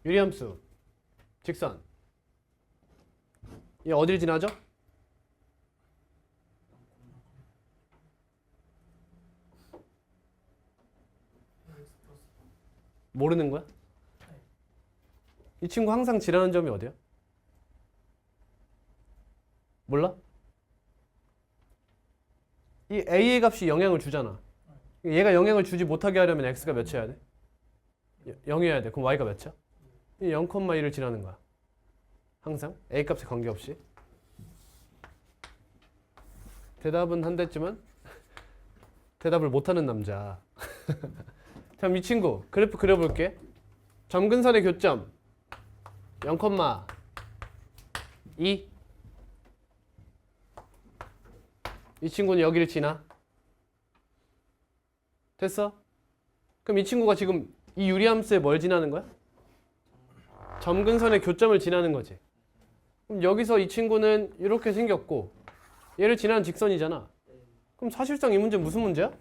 유리함수 직선 얘 어딜 지나죠? 모르는 거야? 이 친구 항상 지나는 점이 어디야? 몰라? 이 a의 값이 영향을 주잖아. 얘가 영향을 주지 못하게 하려면 x가 몇이어야 돼? 0이어야 돼. 그럼 y가 몇이야? 0,1을 지나는 거야. 항상 a 값에 관계없이. 대답은 한댔지만 대답을 못하는 남자. 자, 이 친구 그래프 그려볼게. 점근선의 교점 0,2. 이 친구는 여기를 지나. 됐어? 그럼 이 친구가 지금 이 유리함수에 뭘 지나는 거야? 점근선의 교점을 지나는 거지. 그럼 여기서 이 친구는 이렇게 생겼고 얘를 지나는 직선이잖아. 그럼 사실상 이 문제 무슨 문제야?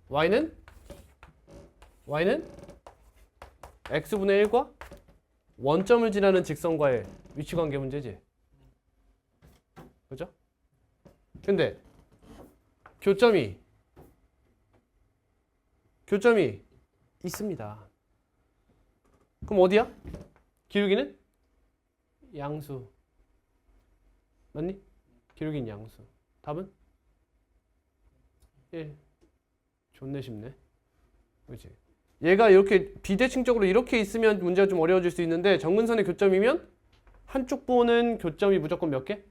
y는 x분의 1과 원점을 지나는 직선과의 위치관계 문제지. 그죠? 근데 교점이 있습니다. 그럼 어디야? 기울기는 양수. 맞니? 기울기는 양수. 답은 1. 존내 쉽네. 그렇지? 얘가 이렇게 비대칭적으로 이렇게 있으면 문제가 좀 어려워질 수 있는데 점근선의 교점이면 한쪽 부호는 교점이 무조건 몇 개?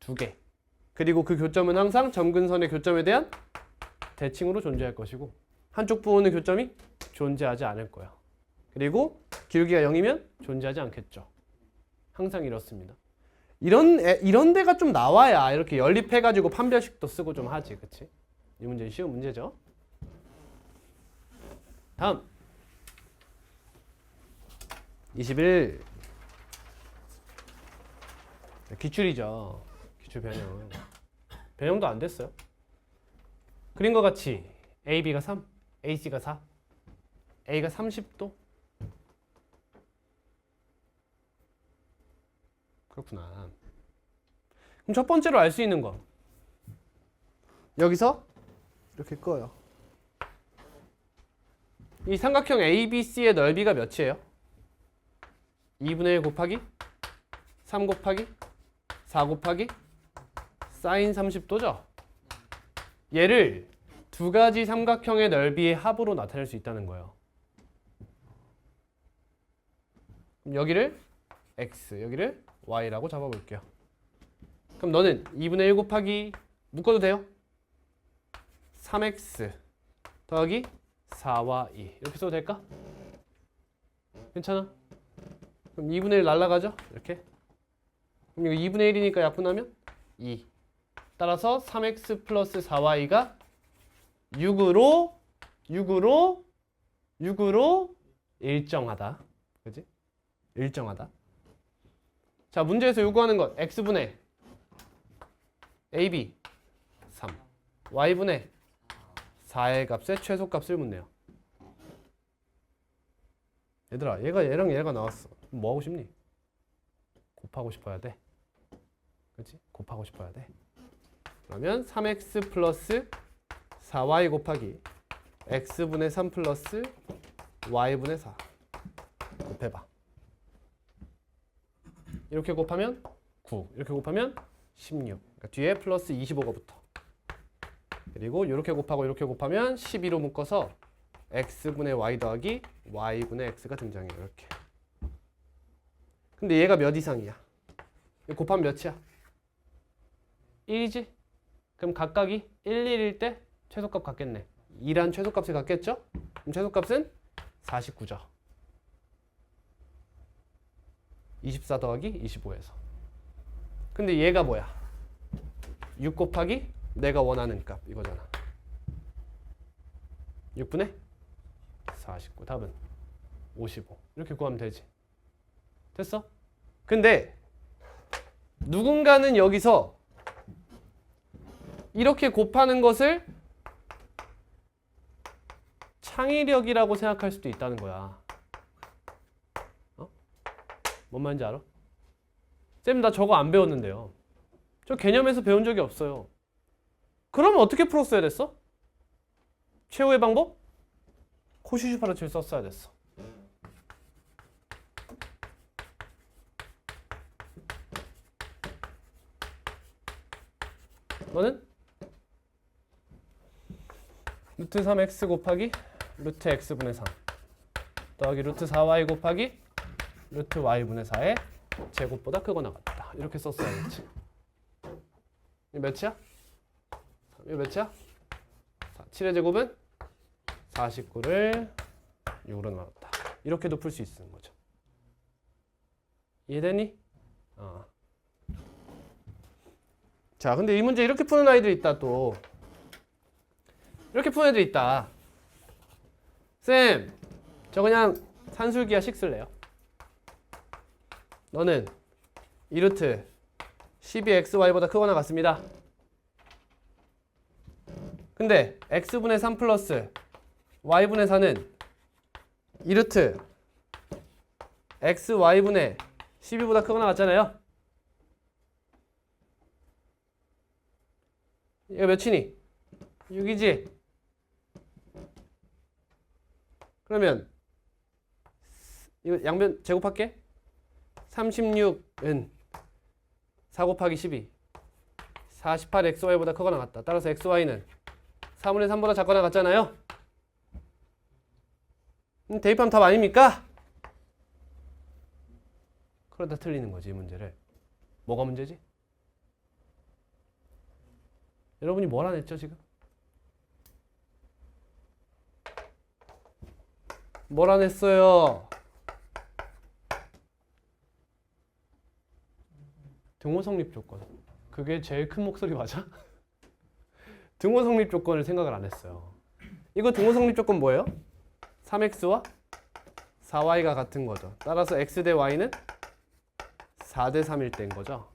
2개. 그리고 그 교점은 항상 점근선의 교점에 대한 대칭으로 존재할 것이고 한쪽 부호는 교점이 존재하지 않을 거야. 그리고 기울기가 0이면 존재하지 않겠죠. 항상 이렇습니다. 이런 데가 좀 나와야 이렇게 연립해가지고 판별식도 쓰고 좀 하지. 그치? 이 문제는 쉬운 문제죠. 다음 21. 기출이죠. 기출 변형. 변형도 안 됐어요. 그림과 같이 AB가 3, AC가 4, A가 30도. 그렇구나. 그럼 첫 번째로 알 수 있는 거. 여기서 이렇게 꺼요. 이 삼각형 ABC의 넓이가 몇이에요? 2분의 1 곱하기 3 곱하기 4 곱하기 사인 30도죠? 얘를 두 가지 삼각형의 넓이의 합으로 나타낼 수 있다는 거예요. 그럼 여기를 x, 여기를 y라고 잡아볼게요. 그럼 너는 2분의 1 곱하기 묶어도 돼요? 3x 더하기 4y 이렇게 써도 될까? 괜찮아? 그럼 2분의 1 날라가죠? 이렇게. 그럼 이거 2분의 1이니까 약분하면 2. 따라서 3x 플러스 4y가 6으로 일정하다. 그지? 일정하다. 자, 문제에서 요구하는 것 x분의 ab 3 y분의 4의 값의 최소값을 묻네요. 얘들아, 얘랑 얘가 나왔어. 뭐 하고 싶니? 곱하고 싶어야 돼. 그렇지? 곱하고 싶어야 돼. 그러면 3x 플러스 4y 곱하기 x분의 3 플러스 y분의 4 곱해봐. 이렇게 곱하면 9, 이렇게 곱하면 16. 그러니까 뒤에 플러스 25가 붙어. 그리고 이렇게 곱하고 이렇게 곱하면 12로 묶어서 x분의 y 더하기 y분의 x가 등장해요. 이렇게. 근데 얘가 몇 이상이야? 곱하면 몇이야? 1이지? 그럼 각각이 1, 1일 때 최소값 같겠네. 2란 최소값이 같겠죠? 그럼 최소값은 49죠. 24 더하기 25에서. 근데 얘가 뭐야? 6 곱하기 내가 원하는 값 이거잖아. 6분의 49. 답은 55. 이렇게 구하면 되지. 됐어? 근데 누군가는 여기서 이렇게 곱하는 것을 창의력이라고 생각할 수도 있다는 거야. 뭔 말인지 알아? 쌤, 나 저거 안 배웠는데요. 저 개념에서 배운 적이 없어요. 그러면 어떻게 풀었어야 됐어? 최후의 방법? 코시 슈퍼라치를 썼어야 됐어. 너는? 루트 3x 곱하기 루트 x분의 3 더하기 루트 4y 곱하기 루트 y분의 4의 제곱보다 크거나 같다. 이렇게 썼어야겠지. 이거 몇이야? 이거 몇이야? 7의 제곱은 49를 6으로 나눴다. 이렇게도 풀 수 있는 거죠. 이해되니? 자, 근데 이 문제 이렇게 푸는 아이들이 있다 또. 이렇게 푸는 애들이 있다. 쌤, 저 그냥 산술기하식 쓸래요. 너는 2루트 12xy보다 크거나 같습니다. 근데 x분의 3 플러스 y분의 4는 2루트 xy분의 12보다 크거나 같잖아요. 이거 몇이니? 6이지? 그러면 이거 양변 제곱할게. 36은 4 곱하기 12 48xy보다 크거나 같다. 따라서 xy는 3분의 3보다 작거나 같잖아요. 대입하면 답 아닙니까? 그러다 틀리는 거지, 이 문제를. 뭐가 문제지? 여러분이 뭘 안 했죠, 지금? 뭘 안 했어요? 등호 성립 조건. 그게 제일 큰 목소리 맞아? 등호 성립 조건을 생각을 안 했어요. 이거 등호 성립 조건 뭐예요? 3x와 4y가 같은 거죠. 따라서 x 대 y는 4 대 3일 때인 거죠.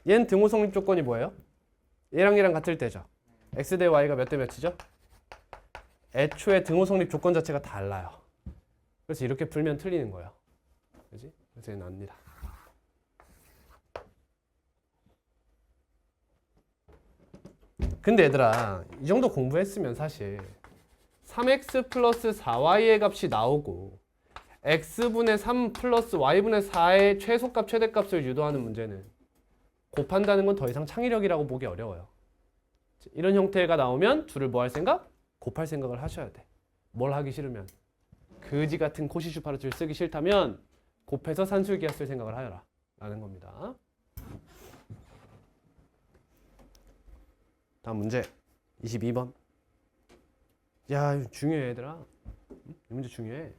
얘는 등호 성립 조건이 뭐예요? 얘랑 같을 때죠. x 대 y가 몇 대 몇이죠? 애초에 등호 성립 조건 자체가 달라요. 그래서 이렇게 풀면 틀리는 거예요. 그지? 그래서 얘는 납니다. 근데 얘들아, 이 정도 공부했으면 사실 3x 플러스 4y의 값이 나오고 x분의 3 플러스 y분의 4의 최소값, 최대값을 유도하는 문제는 곱한다는 건 더 이상 창의력이라고 보기 어려워요. 이런 형태가 나오면 둘을 뭐 할 생각? 곱할 생각을 하셔야 돼. 뭘 하기 싫으면. 그지 같은 코시 슈퍼라치를 쓰기 싫다면 곱해서 산술기하 쓸 생각을 하여라 라는 겁니다. 다음 문제 22번. 야, 이거 중요해 얘들아. 이 문제 중요해.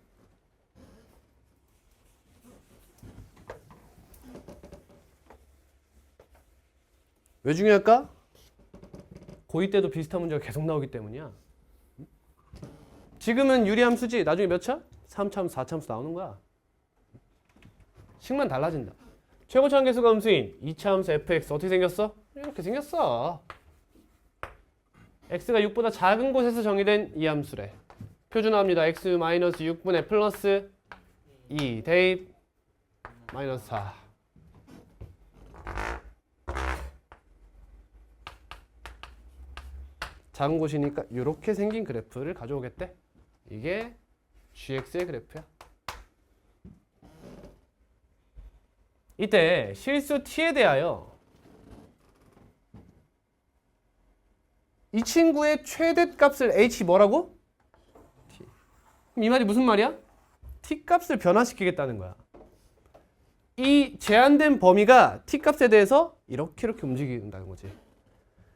왜 중요할까? 고2 때도 비슷한 문제가 계속 나오기 때문이야. 지금은 유리함수지. 나중에 몇 차? 3차함수, 4차함수 나오는 거야. 식만 달라진다. 최고차함계수가 함수인 2차함수 fx 어떻게 생겼어? 이렇게 생겼어. x가 6보다 작은 곳에서 정의된 이 함수래. 표준화합니다. x-6분의 플러스 2 대입 마이너스 4. 작은 곳이니까 이렇게 생긴 그래프를 가져오겠대. 이게 gx의 그래프야. 이때 실수 t에 대하여 이 친구의 최대값을 h 뭐라고? t. 이 말이 무슨 말이야? t 값을 변화시키겠다는 거야. 이 제한된 범위가 t 값에 대해서 이렇게 움직인다는 거지.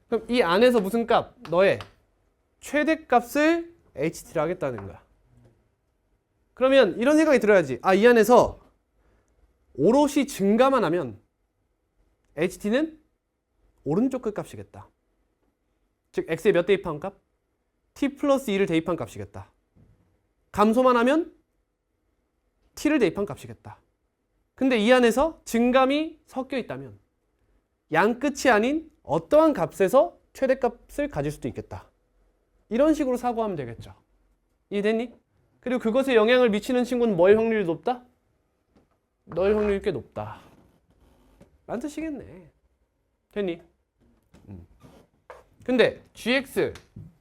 그럼 이 안에서 무슨 값? 너의 최대값을 ht로 하겠다는 거야. 그러면 이런 생각이 들어야지. 아, 이 안에서 오롯이 증가만 하면 ht는 오른쪽 끝값이겠다. 즉 x에 몇 대입한 값? t 플러스 2를 대입한 값이겠다. 감소만 하면 t를 대입한 값이겠다. 근데 이 안에서 증감이 섞여 있다면 양 끝이 아닌 어떠한 값에서 최대값을 가질 수도 있겠다. 이런 식으로 사고하면 되겠죠. 이해됐니? 그리고 그것에 영향을 미치는 친구는 뭐의 확률이 높다? 너의 확률이 꽤 높다. 라는 뜻이겠네. 됐니? 근데 gx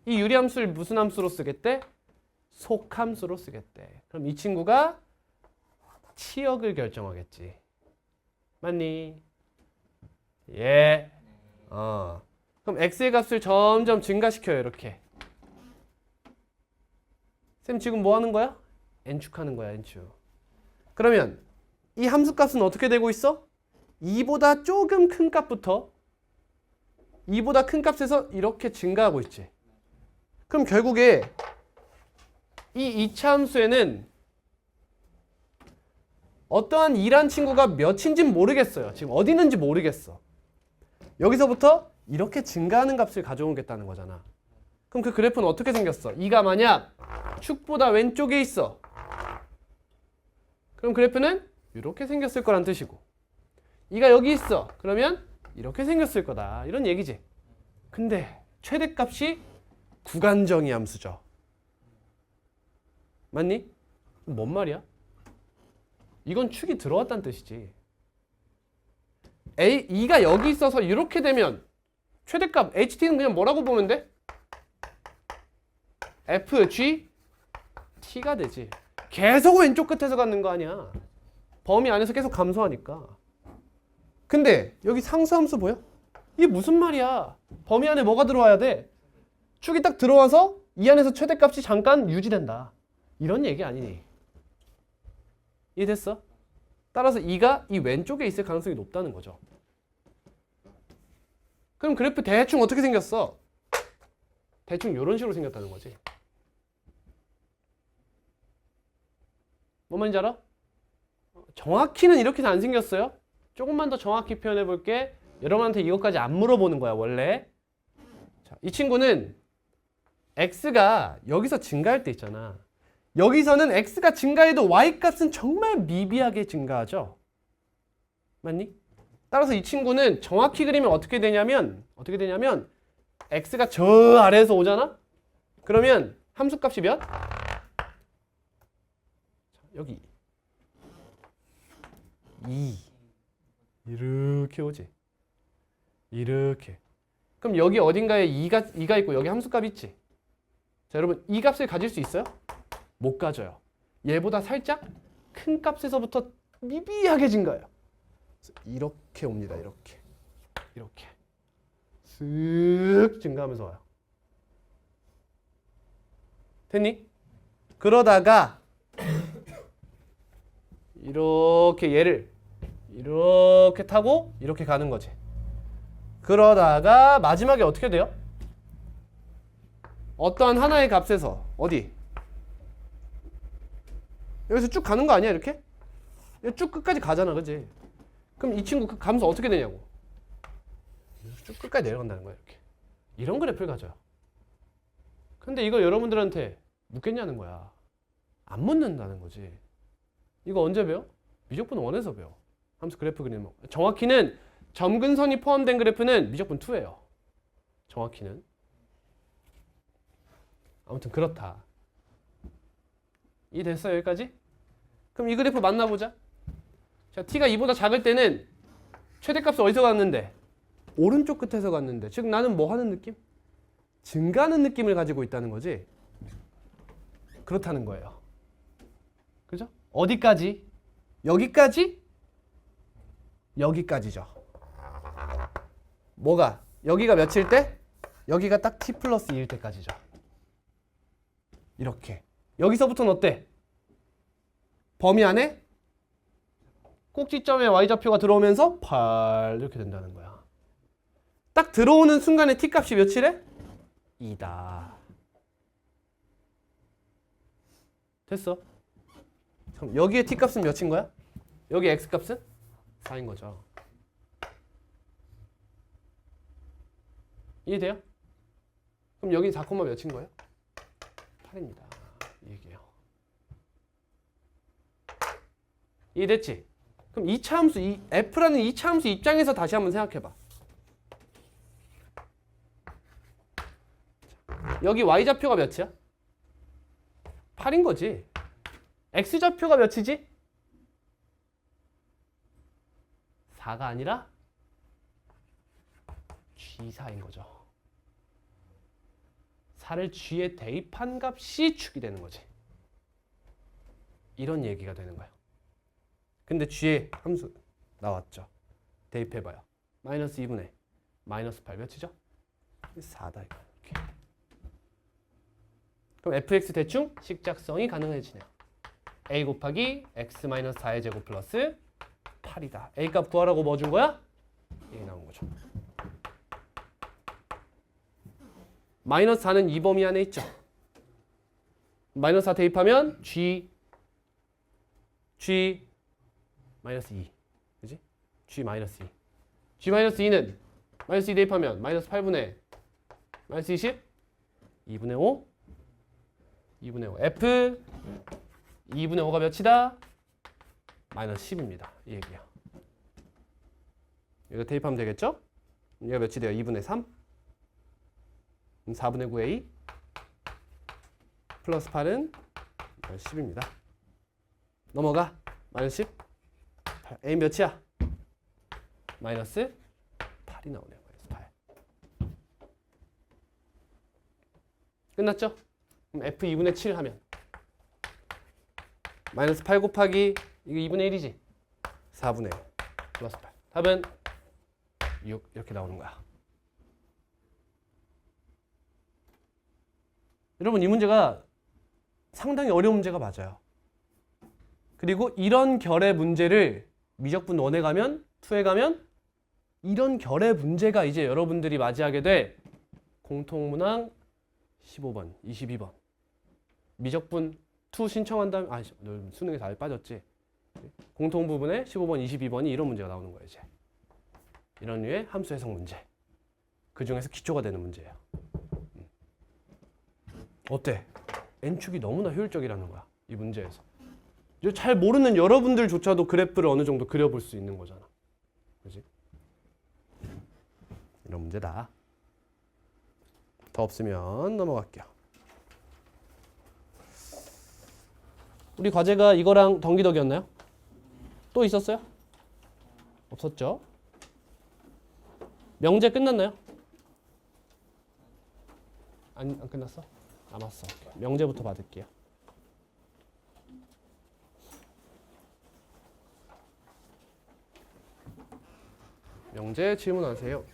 이 유리함수를 무슨 함수로 쓰겠대? 속함수로 쓰겠대. 그럼 이 친구가 치역을 결정하겠지. 맞니? 예. 그럼 x의 값을 점점 증가시켜요. 이렇게. 쌤 지금 뭐 하는 거야? n축하는 거야. n축. 그러면 이 함수 값은 어떻게 되고 있어? 2보다 조금 큰 값부터 2보다 큰 값에서 이렇게 증가하고 있지. 그럼 결국에 이 2차 함수에는 어떠한 2란 친구가 몇인지는 모르겠어요. 지금 어디 있는지 모르겠어. 여기서부터 이렇게 증가하는 값을 가져오겠다는 거잖아. 그럼 그 그래프는 어떻게 생겼어? 2가 만약 축보다 왼쪽에 있어. 그럼 그래프는 이렇게 생겼을 거란 뜻이고 2가 여기 있어. 그러면 이렇게 생겼을 거다. 이런 얘기지. 근데 최대값이 구간정의 함수죠. 맞니? 뭔 말이야? 이건 축이 들어왔다는 뜻이지. 2가 여기 있어서 이렇게 되면 최대값 HT는 그냥 뭐라고 보면 돼? FG T가 되지. 계속 왼쪽 끝에서 갖는 거 아니야. 범위 안에서 계속 감소하니까. 근데 여기 상수함수 보여? 이게 무슨 말이야? 범위 안에 뭐가 들어와야 돼? 축이 딱 들어와서 이 안에서 최대값이 잠깐 유지된다. 이런 얘기 아니니? 이해됐어? 따라서 2가 이 왼쪽에 있을 가능성이 높다는 거죠. 그럼 그래프 대충 어떻게 생겼어? 대충 이런 식으로 생겼다는 거지. 뭔 말인지 알아? 정확히는 이렇게는 안 생겼어요. 조금만 더 정확히 표현해 볼게. 여러분한테 이것까지 안 물어보는 거야 원래. 자, 이 친구는 x가 여기서 증가할 때 있잖아. 여기서는 x가 증가해도 y값은 정말 미비하게 증가하죠. 맞니? 따라서 이 친구는 정확히 그리면 어떻게 되냐면 x가 저 아래에서 오잖아? 그러면 함수값이 몇? 여기 2 이렇게 오지. 이렇게. 그럼 여기 어딘가에 2가 있고 여기 함수값 있지. 자, 여러분 이 값을 가질 수 있어요? 못 가져요. 얘보다 살짝 큰 값에서부터 미비하게 증가해요. 이렇게 옵니다. 이렇게 쓱 증가하면서 와요. 됐니? 그러다가 이렇게 얘를 이렇게 타고 이렇게 가는 거지. 그러다가 마지막에 어떻게 돼요? 어떠한 하나의 값에서 어디? 여기서 쭉 가는 거 아니야 이렇게? 쭉 끝까지 가잖아, 그지? 그럼 이 친구 그 감수 어떻게 되냐고? 쭉 끝까지 내려간다는 거야 이렇게. 이런 그래프를 가져요. 근데 이걸 여러분들한테 묻겠냐는 거야. 안 묻는다는 거지. 이거 언제 배워? 미적분 1에서 배워. 함수 그래프 그리는. 정확히는 점근선이 포함된 그래프는 미적분 2예요. 정확히는. 아무튼 그렇다. 이해됐어요 여기까지? 그럼 이 그래프 만나보자. 자, t가 2보다 작을 때는 최대값을 어디서 갔는데? 오른쪽 끝에서 갔는데. 즉 나는 뭐 하는 느낌? 증가하는 느낌을 가지고 있다는 거지. 그렇다는 거예요. 그죠? 어디까지? 여기까지? 여기까지죠. 뭐가? 여기가 몇일 때? 여기가 딱 t 플러스 2일 때까지죠. 이렇게. 여기서부터는 어때? 범위 안에 꼭지점에 y좌표가 들어오면서 8 이렇게 된다는 거야. 딱 들어오는 순간에 t값이 몇이래? 2다. 됐어. 그럼 여기에 t값은 몇인 거야? 여기 x값은? 4인 거죠. 이해돼요? 그럼 여긴 4, 몇인 거예요? 8입니다. 이 얘기예요. 이해됐지? 그럼 2차 함수, 이 f라는 2차 함수 입장에서 다시 한번 생각해봐. 여기 y좌표가 몇이야? 8인 거지. x좌표가 몇이지? 4가 아니라 G4인 거죠. 4를 G에 대입한 값이 축이 되는 거지. 이런 얘기가 되는 거예요. 근데 G에 함수 나왔죠. 대입해봐요. 마이너스 2분의 마이너스 8 몇이죠? 4다 이거. 이렇게. 그럼 fx 대충 식작성이 가능해지네요. a 곱하기 x 마이너스 4의 제곱 플러스 8이다. a 값 구하라고 뭐 준 거야? 이게 나온 거죠. 마이너스 4는 이 범위 안에 있죠. 마이너스 4 대입하면 g 마이너스 2. 그지? g 마이너스 2. g 마이너스 2는 마이너스 2 대입하면 마이너스 8분의 마이너스 20 2분의 5 2분의 5 f 2분의 5가 몇이다? 마이너스 10입니다. 이 얘기야. 이거 대입하면 되겠죠? 얘가 몇이 돼요? 2분의 3 4분의 9a 플러스 8은 10입니다. 넘어가. 마이너스 10 a 몇이야? 마이너스 8이 나오네요. 마이너스 8. 끝났죠? 그럼 f 2분의 7 하면 마이너스 8 곱하기 이거 2분의 1이지? 4분의 1 플러스 8. 답은 6 이렇게 나오는 거야. 여러분 이 문제가 상당히 어려운 문제가 맞아요. 그리고 이런 결의 문제를 미적분 1에 가면 2에 가면 이런 결의 문제가 이제 여러분들이 맞이하게 될 공통문항 15번, 22번. 미적분 2 신청한다면 아, 너 수능에서 아예 빠졌지. 공통 부분에 15번, 22번이 이런 문제가 나오는 거예요, 이제. 이런 류의 함수 해석 문제. 그 중에서 기초가 되는 문제예요. 어때? N축이 너무나 효율적이라는 거야, 이 문제에서. 잘 모르는 여러분들조차도 그래프를 어느 정도 그려볼 수 있는 거잖아. 그지? 이런 문제다. 더 없으면 넘어갈게요. 우리 과제가 이거랑 덩기덕이었나요? 또 있었어요? 없었죠? 명제 끝났나요? 안 끝났어? 남았어. 명제부터 받을게요. 명제 질문하세요.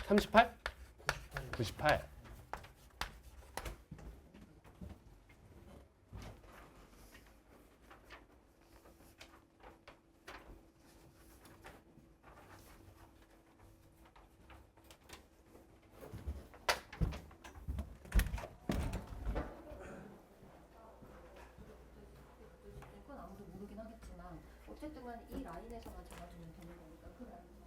(98) 98. 그건 아무도 모르긴 하겠지만 어쨌든 간에 이 라인에서만 잡아주면 되는 거니까 그 라인에서.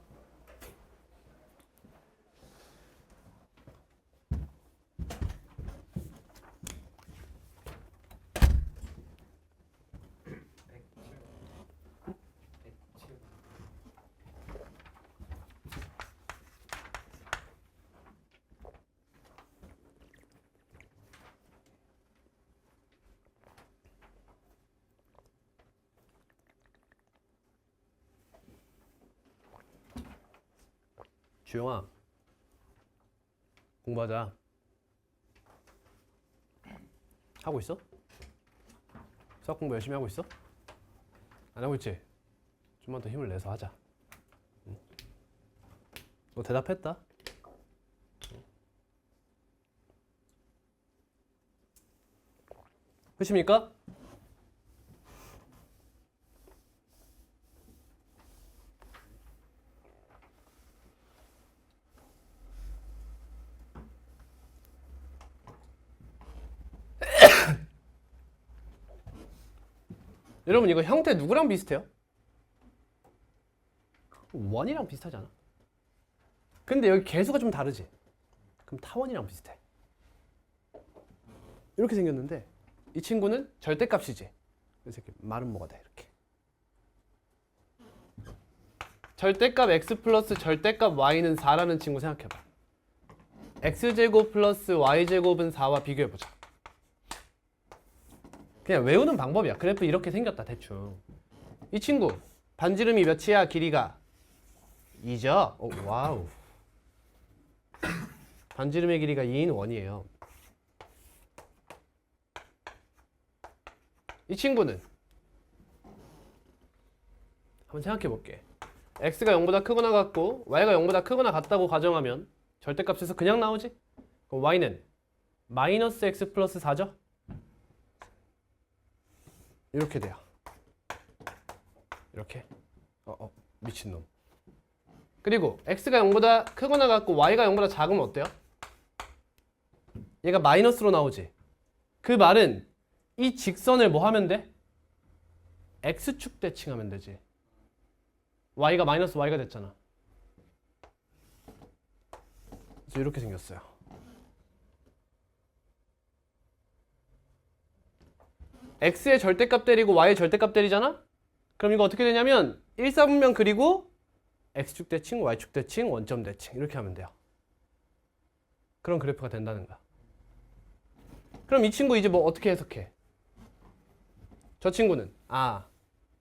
주영아, 공부하자. 하고 있어? 수학 공부 열심히 하고 있어? 안 하고 있지? 좀만 더 힘을 내서 하자. 응? 너 대답했다? 끝입니까? 여러분 이거 형태 누구랑 비슷해요? 원이랑 비슷하지 않아? 근데 여기 개수가 좀 다르지? 그럼 타원이랑 비슷해. 이렇게 생겼는데 이 친구는 절대값이지. 그래서 이렇게 말은 뭐가 돼? 이렇게. 절대값 x 플러스 절대값 y는 4라는 친구 생각해봐. x제곱 플러스 y제곱은 4와 비교해보자. 그냥 외우는 방법이야. 그래프 이렇게 생겼다 대충. 이 친구 반지름이 몇이야? 길이가 2죠? 와우. 반지름의 길이가 2인 원이에요. 이 친구는 한번 생각해 볼게. x가 0보다 크거나 같고 y가 0보다 크거나 같다고 가정하면 절대값에서 그냥 나오지? 그럼 y는 마이너스 x 플러스 4죠? 이렇게 돼요. 이렇게. 미친놈. 그리고 x가 0보다 크거나 같고 y가 0보다 작으면 어때요? 얘가 마이너스로 나오지. 그 말은 이 직선을 뭐 하면 돼? x축 대칭하면 되지. y가 마이너스 y가 됐잖아. 그래서 이렇게 생겼어요. x의 절대값 때리고 y의 절대값 때리잖아? 그럼 이거 어떻게 되냐면 1사분면 그리고 x축 대칭, y축 대칭, 원점 대칭 이렇게 하면 돼요. 그런 그래프가 된다는 거야. 그럼 이 친구 이제 뭐 어떻게 해석해? 저 친구는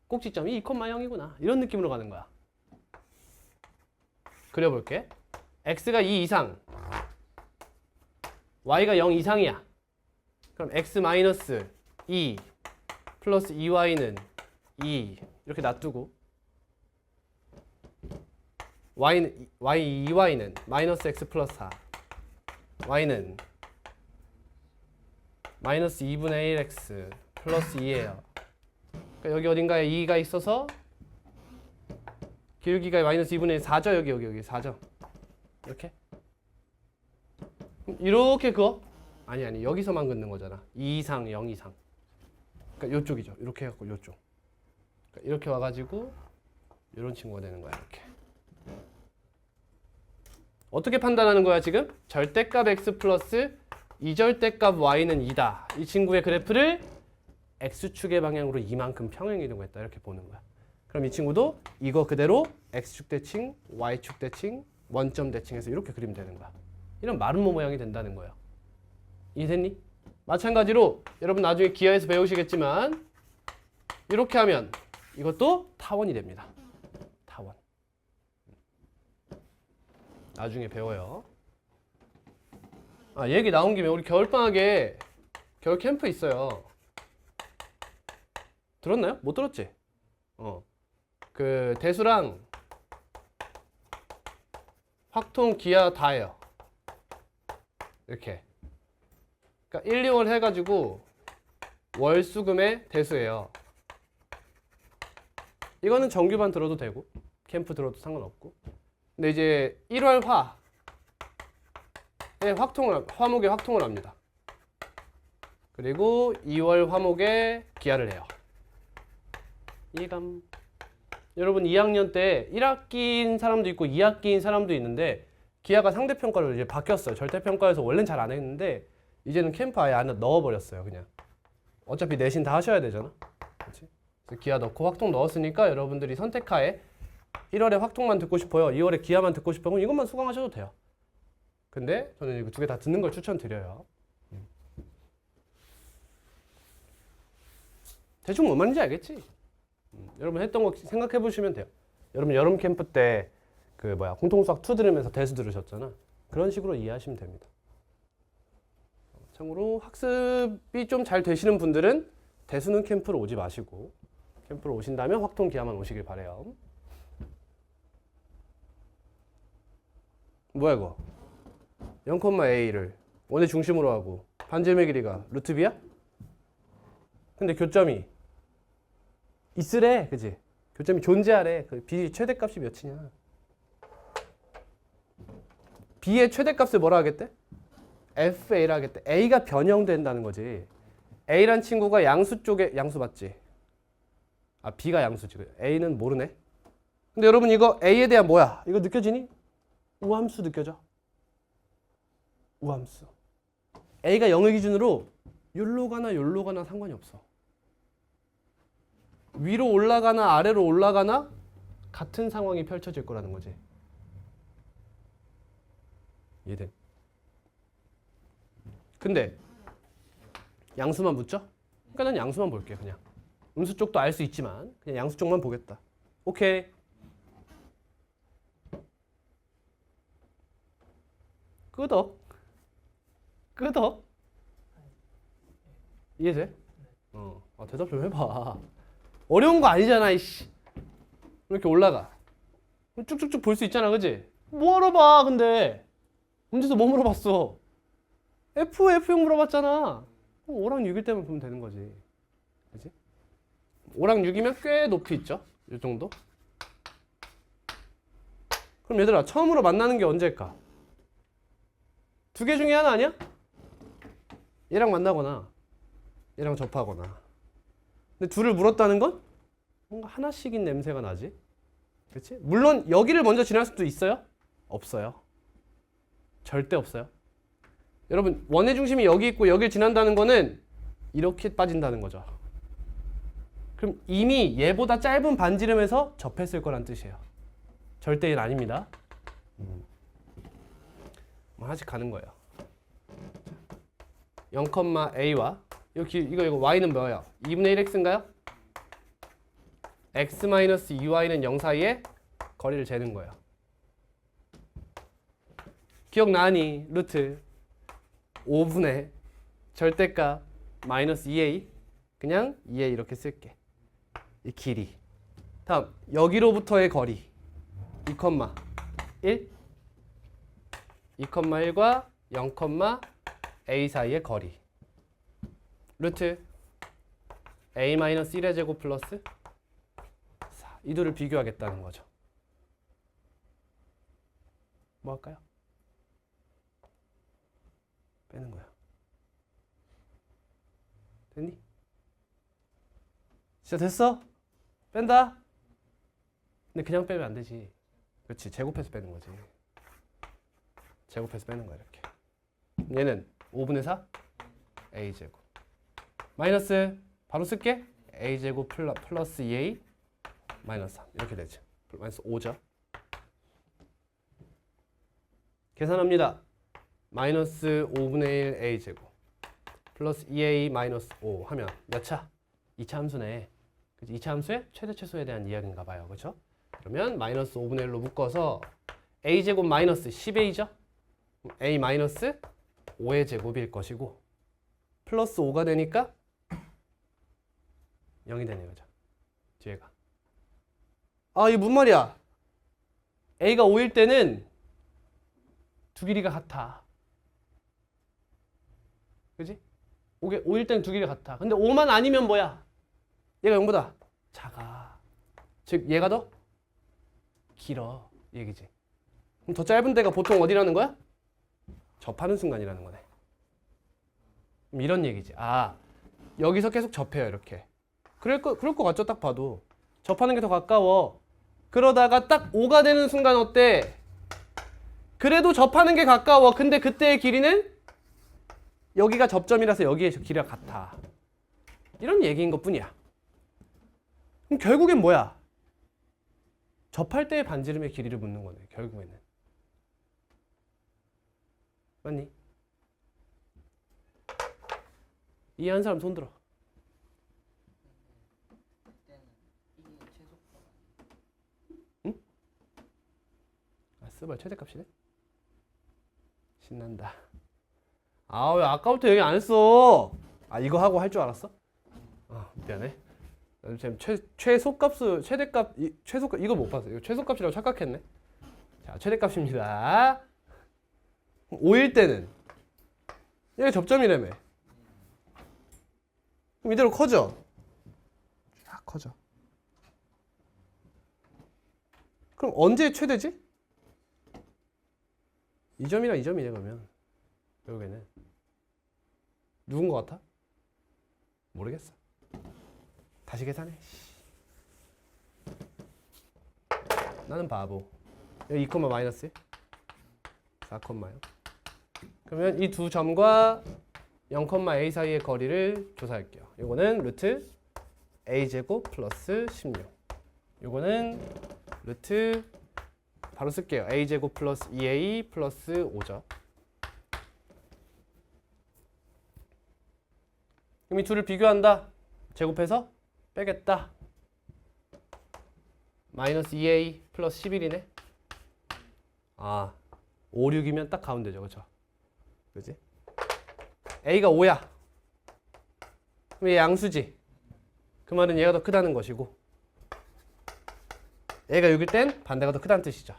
꼭지점이 2,0이구나 이런 느낌으로 가는 거야. 그려볼게. x가 2 이상 y가 0 이상이야. 그럼 x 마이너스 2 플러스 2y는 2 이렇게 놔두고 y2y는 마이너스 x 플러스 4 y는 마이너스 2분의 1x 플러스 2예요. 그러니까 여기 어딘가에 2가 있어서 기울기가 마이너스 2분의 1 4죠. 여기 4죠. 이렇게 그어? 아니 여기서만 긋는 거잖아. 2 이상 0 이상. 그러니까 요쪽이죠. 이렇게 해갖고 요쪽. 그러니까 이렇게 와가지고 이런 친구가 되는 거야. 이렇게. 어떻게 판단하는 거야 지금? 절대값 x 플러스 이절대값 y는 2다. 이 친구의 그래프를 x축의 방향으로 이만큼 평행 이동했다. 이렇게 보는 거야. 그럼 이 친구도 이거 그대로 x축 대칭, y축 대칭, 원점 대칭해서 이렇게 그리면 되는 거야. 이런 마름모 모양이 된다는 거예요. 이해됐니? 마찬가지로 여러분 나중에 기하에서 배우시겠지만 이렇게 하면 이것도 타원이 됩니다. 타원. 나중에 배워요. 얘기 나온 김에 우리 겨울방학에 겨울 캠프 있어요. 들었나요? 못 들었지? 그 대수랑 확통, 기하 다 해요. 이렇게. 그러니까 1, 2월 해가지고 월수금의 대수예요. 이거는 정규반 들어도 되고 캠프 들어도 상관없고. 근데 이제 1월 화목에 확통을 합니다. 그리고 2월 화목에 기하를 해요. 이해감. 여러분 2학년 때 1학기인 사람도 있고 2학기인 사람도 있는데 기하가 상대평가로 이제 바뀌었어요. 절대평가에서 원래는 잘 안 했는데 이제는 캠프 아예 안에 넣어버렸어요. 그냥 어차피 내신 다 하셔야 되잖아. 그렇지? 그래서 기하 넣고 확통 넣었으니까 여러분들이 선택하에 1월에 확통만 듣고 싶어요. 2월에 기하만 듣고 싶어요. 그럼 이것만 수강하셔도 돼요. 근데 저는 이거 두 개 다 듣는 걸 추천드려요. 대충 뭔 말인지 알겠지? 여러분 했던 거 생각해 보시면 돼요. 여러분 여름 캠프 때 공통수학 2 들으면서 대수 들으셨잖아. 그런 식으로 이해하시면 됩니다. 참고로 학습이 좀 잘 되시는 분들은 대수는 캠프로 오지 마시고 캠프로 오신다면 확통 기하만 오시길 바래요. 뭐야 이거? 0,a를 원의 중심으로 하고 반지름의 길이가 루트 b야? 근데 교점이 있으래, 그지? 교점이 존재하래. 그 b 최대값이 몇이냐? b의 최대값을 뭐라 하겠대? fa라 하겠대. a가 변형된다는 거지. a란 친구가 양수 쪽에 양수 맞지? b가 양수지. a는 모르네. 근데 여러분 이거 a에 대한 뭐야? 이거 느껴지니? 우함수 느껴져? 우함수. a가 0을 기준으로 욜로 가나 상관이 없어. 위로 올라가나 아래로 올라가나 같은 상황이 펼쳐질 거라는 거지. 이해돼? 근데 양수만 묻죠? 그러니까 난 양수만 볼게 그냥. 음수 쪽도 알 수 있지만 그냥 양수 쪽만 보겠다. 오케이. 끄덕. 끄덕. 이해돼? 대답 좀 해봐. 어려운 거 아니잖아, 이씨. 이렇게 올라가. 쭉쭉쭉 볼 수 있잖아, 그지? 뭐하러 봐, 근데. 문제에서 뭐 물어봤어? F형 물어봤잖아. 5랑 6일 때만 보면 되는 거지. 그지? 5랑 6이면 꽤 높이 있죠? 이 정도? 그럼 얘들아, 처음으로 만나는 게 언제일까? 두 개 중에 하나 아니야? 얘랑 만나거나 얘랑 접하거나. 근데 둘을 물었다는 건 뭔가 하나씩인 냄새가 나지. 그렇지? 물론 여기를 먼저 지날 수도 있어요? 없어요. 절대 없어요. 여러분 원의 중심이 여기 있고 여길 지난다는 거는 이렇게 빠진다는 거죠. 그럼 이미 얘보다 짧은 반지름에서 접했을 거란 뜻이에요. 절대 얘는 아닙니다. 하나씩 가는 거예요. 0,a와 이거 y는 뭐예요? 2분의 1x인가요? x-2y는 0 사이에 거리를 재는 거예요. 기억나니? 루트 5분의 절대값 마이너스 2a 그냥 2a 이렇게 쓸게. 이 길이. 다음 여기로부터의 거리 2,1 2,1과 0,a 사이의 거리 루트 a-1의 제곱 플러스 4. 이 둘을 비교하겠다는 거죠. 뭐 할까요? 빼는 거야. 됐니? 진짜 됐어? 뺀다? 근데 그냥 빼면 안 되지. 그렇지, 제곱해서 빼는 거지. 제곱해서 빼는 거야 이렇게. 얘는 5분의 4 a제곱 마이너스 바로 쓸게. a제곱 플러스 2a 마이너스 3 이렇게 되죠. 마이너스 5죠. 계산합니다. 마이너스 5분의 1 a제곱 플러스 2a 마이너스 5 하면 몇 차? 2차 함수네. 그치? 2차 함수의 최대 최소에 대한 이야기인가 봐요. 그렇죠? 그러면 마이너스 5분의 1로 묶어서 a제곱 마이너스 10a죠? a 마이너스 5의 제곱일 것이고 플러스 5가 되니까 0이 되는 거죠. 뒤에가. 아, 이게 무슨 말이야? a가 5일 때는 두 길이가 같아. 그지? 5일 때는 두 길이가 같아. 근데 5만 아니면 뭐야? 얘가 0보다 작아. 즉 얘가 더 길어. 이 얘기지. 그럼 더 짧은 데가 보통 어디라는 거야? 접하는 순간이라는 거네. 이런 얘기지. 아, 여기서 계속 접해요 이렇게. 그럴 것 같죠? 딱 봐도 접하는 게 더 가까워. 그러다가 딱 5가 되는 순간 어때? 그래도 접하는 게 가까워. 근데 그때의 길이는 여기가 접점이라서 여기에 길이가 같아. 이런 얘기인 것 뿐이야. 그럼 결국엔 뭐야? 접할 때의 반지름의 길이를 묻는 거네. 결국에는. 맞니? 이해한 사람 손 들어. 응? 아, 쓰발 최대값이네? 신난다. 아, 왜 아까부터 얘기 안 했어? 아, 이거 하고 할 줄 알았어? 아, 미안해. 지금 최소값, 최대값, 최소값, 이거 못 봤어. 이거 최소값이라고 착각했네. 자, 최대값입니다. 5일 때는 얘가 접점이라며. 그럼 이대로 커져. 쫙 커져. 그럼 언제 최대지? 이 점이랑 이 점이네 그러면. 결국에는 누군 것 같아? 모르겠어. 다시 계산해. 나는 바보. 여기 2, 마이너스 4,0. 그러면 이 두 점과 0,a 사이의 거리를 조사할게요. 요거는 루트 a제곱 플러스 16. 요거는 루트 바로 쓸게요. a제곱 플러스 2a 플러스 5죠. 그럼 이 둘을 비교한다. 제곱해서 빼겠다. 마이너스 2a 플러스 11이네. 아, 5, 6이면 딱 가운데죠. 그쵸? 그지? a가 5야. 그럼 얘 양수지. 그 말은 얘가 더 크다는 것이고, 얘가 6일 땐 반대가 더 크다는 뜻이죠.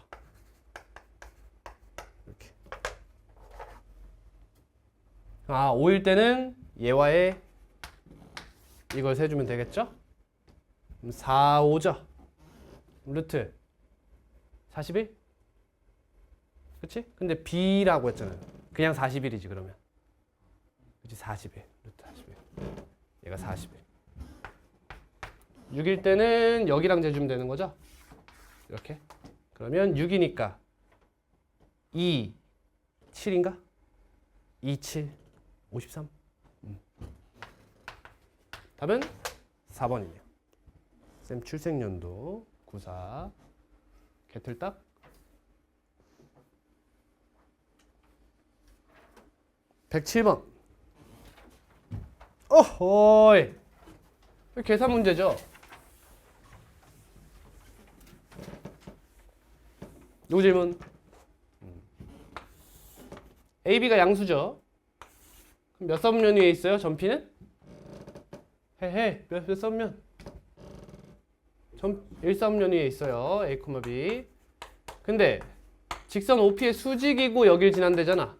이렇게. 아, 5일 때는 얘와의 이걸 세주면 되겠죠? 그럼 4, 5죠. 루트 41? 그치? 근데 b라고 했잖아요. 그냥 41이지 그러면. 그치? 41. 루트 41. 얘가 41. 6일 때는 여기랑 재주면 되는 거죠? 이렇게. 그러면 6이니까 2, 7인가? 2, 7, 53. 답은 4번이네요. 쌤 출생연도 94 개틀딱. (107번) 어허이, 계산 문제죠. 요 질문. AB가 양수죠. 그럼 몇 선면 위에 있어요? 전피는? 헤헤, 몇 선면? 1선면 위에 있어요. A, B. 근데 직선 OP의 수직이고 여길 지난대잖아.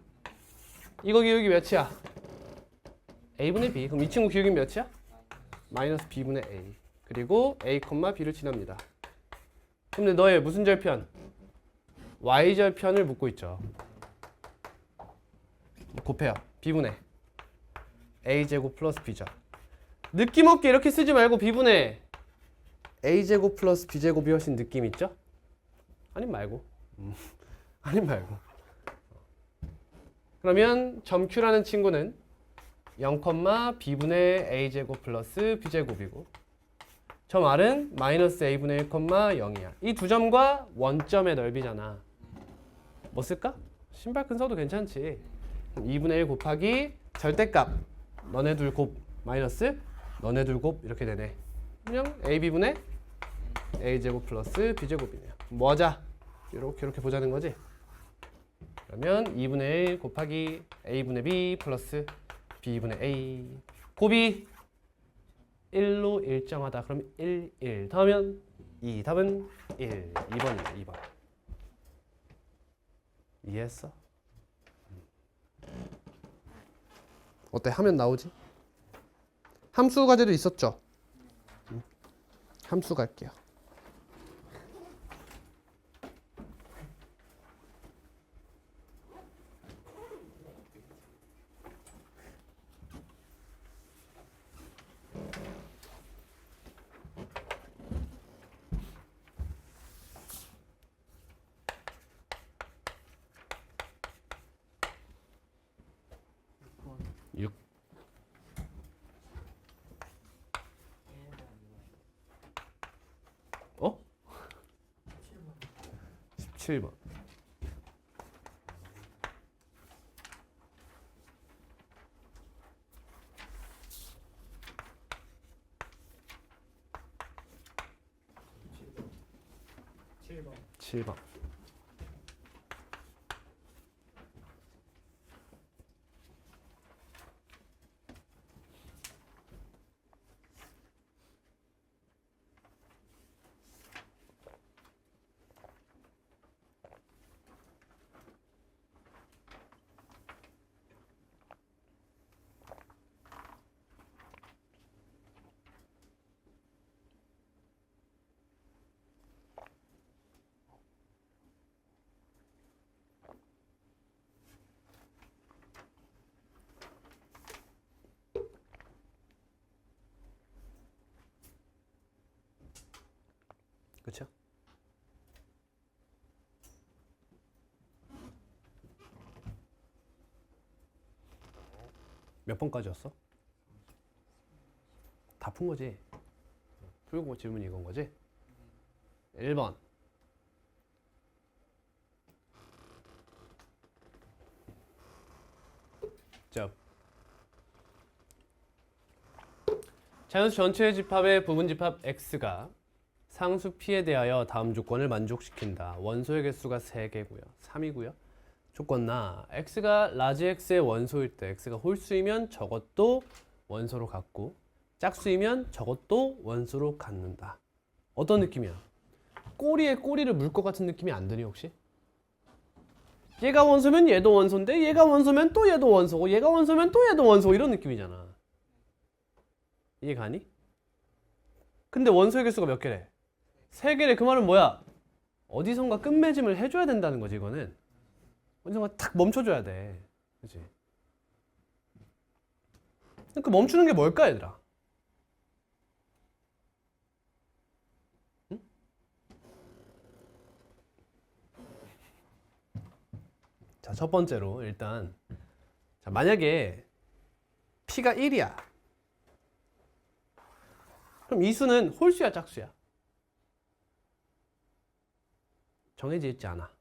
이거 기울기 몇이야? A분의 B. 그럼 이 친구 기울기 몇이야? 마이너스 B분의 A. 그리고 A, B를 지납니다. 근데 너의 무슨 절편? Y절편을 묻고 있죠. 곱해요. B분의 A제곱 플러스 B죠. 느낌 없게 이렇게 쓰지 말고 B분의 A제곱 플러스 B제곱이 훨씬 느낌 있죠? 아님 말고. 아님 말고. 그러면 점 Q라는 친구는 0, B분의 A제곱 플러스 B제곱이고, 점 R은 마이너스 A분의 1, 0이야. 이 두 점과 원점의 넓이잖아. 뭐 쓸까? 신발 큰 써도 괜찮지. 2분의 1 곱하기 절대값 너네 둘 곱 마이너스 너네 둘 곱 이렇게 되네. 그냥 AB분의 A제곱 플러스 B제곱이네요. 뭐 하자? 이렇게 보자는 거지. 그러면 2분의 1 곱하기 A분의 B 플러스 B분의 A. 곱이 1로 일정하다. 그럼 1, 1 더하면 2. 답은 1. 2번이네. 2번. 이해했어? 어때? 하면 나오지? 함수 과제도 있었죠? 함수 갈게요. 어? 17번. 7번. 그쵸? 몇 번까지였어? 다 푼 거지? 풀고 질문이 이건 거지? 1번 굿잡. 자연수 전체의 집합의 부분집합 x가 상수 p에 대하여 다음 조건을 만족시킨다. 원소의 개수가 3개고요. 3이고요. 조건 나 x가 라지 x의 원소일 때 x가 홀수이면 저것도 원소로 갖고 짝수이면 저것도 원소로 갖는다. 어떤 느낌이야? 꼬리에 꼬리를 물 것 같은 느낌이 안 드니 혹시? 얘가 원소면 얘도 원소인데 얘가 원소면 또 얘도 원소고 얘가 원소면 또 얘도 원소 이런 느낌이잖아. 이해 가니? 근데 원소의 개수가 몇 개래? 3개래. 그 말은 뭐야? 어디선가 끝맺음을 해줘야 된다는 거지 이거는. 어디선가 탁 멈춰줘야 돼. 그치? 그 멈추는 게 뭘까 얘들아? 응? 자, 첫 번째로 일단 자, 만약에 P가 1이야. 그럼 이 수는 홀수야 짝수야? 정해져 있지 않아.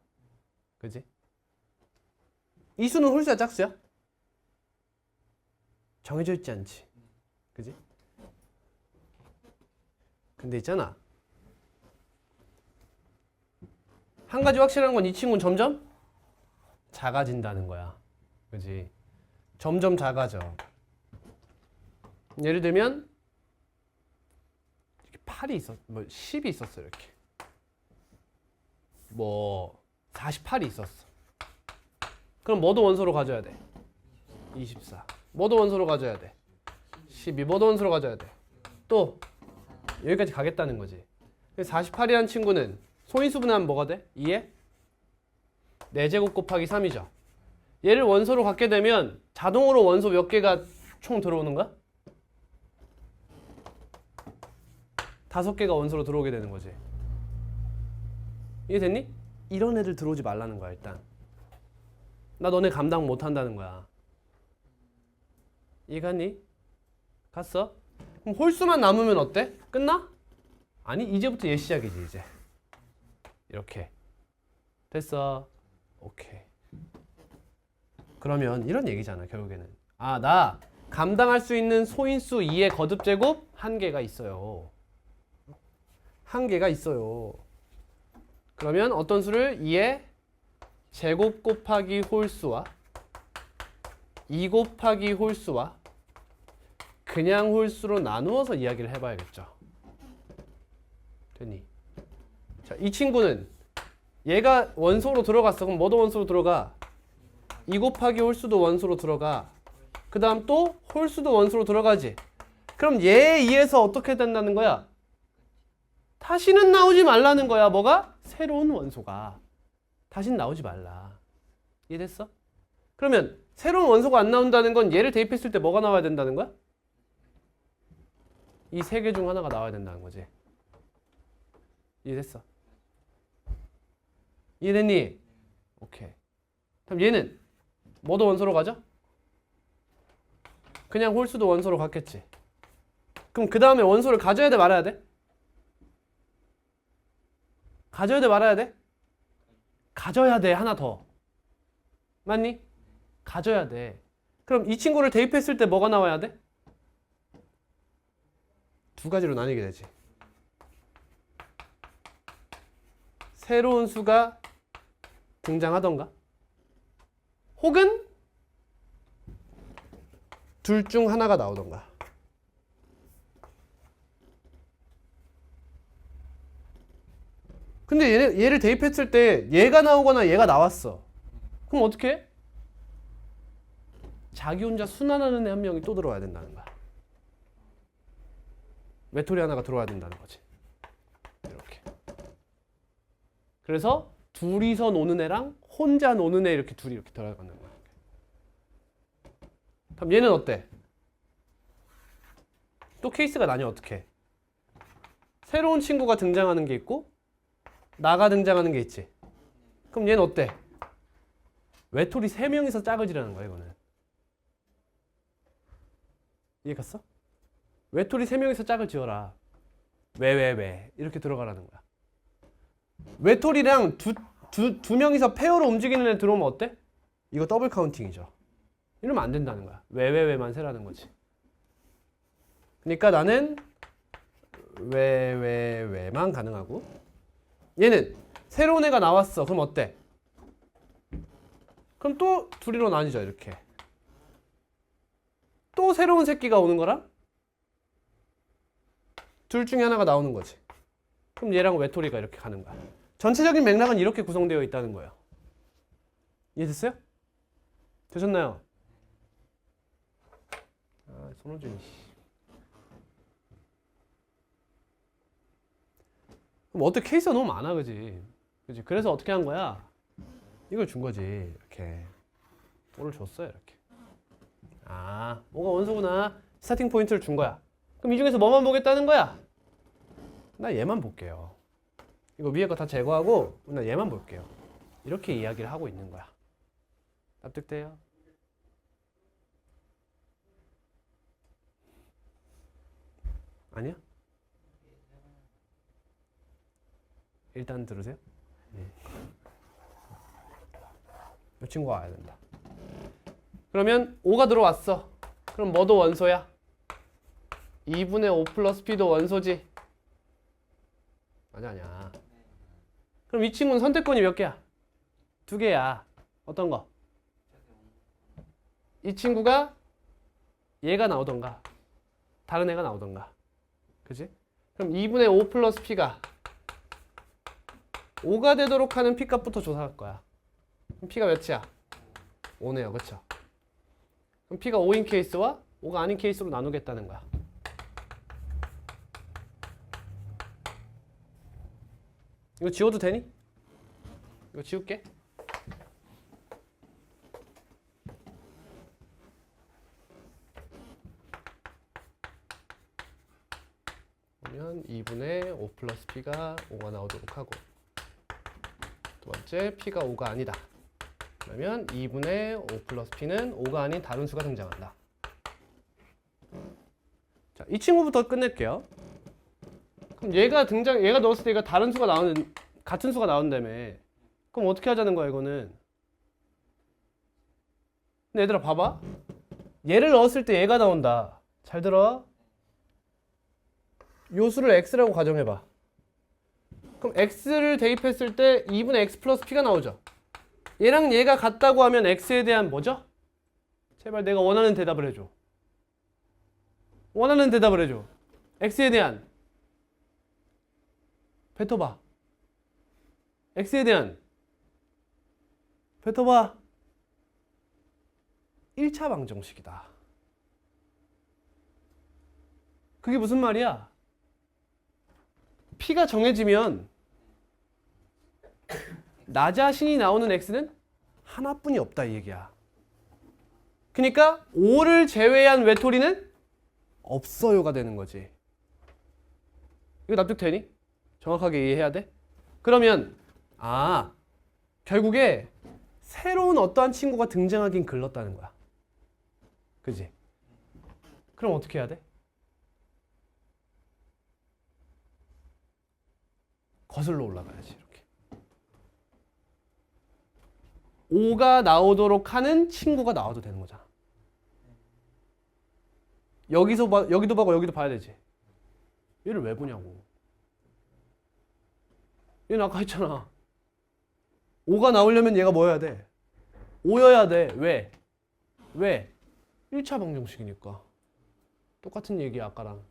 그지? 이 수는 홀수야 짝수야? 정해져 있지 않지. 그지? 근데 있잖아. 한 가지 확실한 건 이 친구는 점점 작아진다는 거야. 그지? 점점 작아져. 예를 들면 이렇게 8이 있었, 뭐 10이 있었어 이렇게. 뭐 48이 있었어. 그럼 뭐도 원소로 가져야 돼? 24. 뭐도 원소로 가져야 돼? 12. 뭐도 원소로 가져야 돼? 또 여기까지 가겠다는 거지. 48이라는 친구는 소인수분해하면 뭐가 돼? 2에 4제곱 곱하기 3이죠. 얘를 원소로 갖게 되면 자동으로 원소 몇 개가 총 들어오는 거야? 5개가 원소로 들어오게 되는 거지. 이해됐니? 이런 애들 들어오지 말라는 거야 일단. 나 너네 감당 못 한다는 거야. 이해갔니? 갔어? 그럼 홀수만 남으면 어때? 끝나? 아니 이제부터 얘 시작이지 이제. 이렇게. 됐어. 오케이. 그러면 이런 얘기잖아 결국에는. 아, 나 감당할 수 있는 소인수 2의 거듭제곱 1개가 있어요. 1개가 있어요. 그러면 어떤 수를 2의 제곱 곱하기 홀수와 2 곱하기 홀수와 그냥 홀수로 나누어서 이야기를 해봐야겠죠. 됐니? 자, 이 친구는 얘가 원소로 들어갔어. 그럼 뭐도 원소로 들어가? 2 곱하기 홀수도 원소로 들어가. 그 다음 또 홀수도 원소로 들어가지. 그럼 얘에 의해서 어떻게 된다는 거야? 다시는 나오지 말라는 거야. 뭐가? 새로운 원소가. 다시는 나오지 말라. 이해됐어? 그러면 새로운 원소가 안 나온다는 건 얘를 대입했을 때 뭐가 나와야 된다는 거야? 이 3개 중 하나가 나와야 된다는 거지. 이해됐어? 이해됐니? 오케이. 그럼 얘는 뭐도 원소로 가죠? 그냥 홀수도 원소로 갔겠지. 그럼 그 다음에 원소를 가져야 돼 말아야 돼? 가져야 돼 말아야 돼? 가져야 돼. 하나 더. 맞니? 가져야 돼. 그럼 이 친구를 대입했을 때 뭐가 나와야 돼? 2가지로 나뉘게 되지. 새로운 수가 등장하던가 혹은 둘 중 하나가 나오던가. 근데 얘를 대입했을 때 얘가 나오거나 얘가 나왔어. 그럼 어떻게 해? 자기 혼자 순환하는 애 한 명이 또 들어와야 된다는 거야. 외톨이 하나가 들어와야 된다는 거지. 이렇게. 그래서 둘이서 노는 애랑 혼자 노는 애 이렇게 둘이 이렇게 들어가는 거야. 그럼 얘는 어때? 또 케이스가 나뉘어 어떻게? 새로운 친구가 등장하는 게 있고 나가 등장하는 게 있지. 그럼 얘는 어때? 외톨이 3명이서 짝을 지라는 거야 이거는. 이해 갔어? 외톨이 3명이서 짝을 지어라. 왜 이렇게 들어가라는 거야. 외톨이랑 두 명이서 페어로 움직이는 애 들어오면 어때? 이거 더블 카운팅이죠. 이러면 안 된다는 거야. 왜만 세라는 거지. 그러니까 나는 왜만 가능하고 얘는 새로운 애가 나왔어. 그럼 어때? 그럼 또 둘이로 나뉘죠. 이렇게. 또 새로운 새끼가 오는 거랑 둘 중에 하나가 나오는 거지. 그럼 얘랑 외톨이가 이렇게 가는 거야. 전체적인 맥락은 이렇게 구성되어 있다는 거예요. 이해됐어요? 되셨나요? 아, 손호준이. 그럼 어떻게 케이스가 너무 많아, 그지? 그지? 그래서 어떻게 한 거야? 이걸 준 거지. 이렇게. 오를 줬어요, 이렇게. 아, 뭐가 원소구나. 스타팅 포인트를 준 거야. 그럼 이 중에서 뭐만 보겠다는 거야? 나 얘만 볼게요. 이거 위에 거 다 제거하고 나 얘만 볼게요. 이렇게 이야기를 하고 있는 거야. 납득돼요? 아니야? 일단 들으세요. 이 친구가 와야 된다. 그러면 5가 들어왔어. 그럼 뭐도 원소야? 2분의 5 플러스 P도 원소지? 아니야. 그럼 이 친구는 선택권이 몇 개야? 2개야. 어떤 거? 이 친구가 얘가 나오던가 다른 애가 나오던가. 그지? 그럼 2분의 5 플러스 P가 5가 되도록 하는 P 값부터 조사할 거야. 그럼 P가 몇이야? 5네요. 그쵸? 그럼 P가 5인 케이스와 5가 아닌 케이스로 나누겠다는 거야. 이거 지워도 되니? 이거 지울게. 그러면 2분의 5 플러스 P가 5가 나오도록 하고 두 번째 P가 5가 아니다. 그러면 2분의 5 플러스 P는 5가 아닌 다른 수가 등장한다. 자, 이 친구부터 끝낼게요. 그럼 얘가 넣었을 때 얘가 다른 수가 같은 수가 나온다며. 그럼 어떻게 하자는 거야, 이거는? 근데 얘들아, 봐봐. 얘를 넣었을 때 얘가 나온다. 잘 들어. 요 수를 x라고 가정해봐. 그럼 x를 대입했을 때 2분의 x 플러스 p가 나오죠. 얘랑 얘가 같다고 하면 x에 대한 뭐죠? 제발 내가 원하는 대답을 해줘. 원하는 대답을 해줘. x에 대한 뱉어봐. x에 대한 뱉어봐. 1차 방정식이다. 그게 무슨 말이야? P가 정해지면 나 자신이 나오는 x는 하나뿐이 없다 이 얘기야. 그러니까 5를 제외한 외톨이는 없어요가 되는 거지. 이거 납득되니? 정확하게 이해해야 돼? 그러면 결국에 새로운 어떠한 친구가 등장하긴 글렀다는 거야. 그지? 그럼 어떻게 해야 돼? 거슬러 올라가야지. 이렇게 5가 나오도록 하는 친구가 나와도 되는 거잖아. 여기도 보고 여기도 봐야 되지. 얘를 왜 보냐고. 얘는 아까 했잖아. 5가 나오려면 얘가 뭐 해야 돼? 5여야 돼. 왜? 1차 방정식이니까. 똑같은 얘기야 아까랑.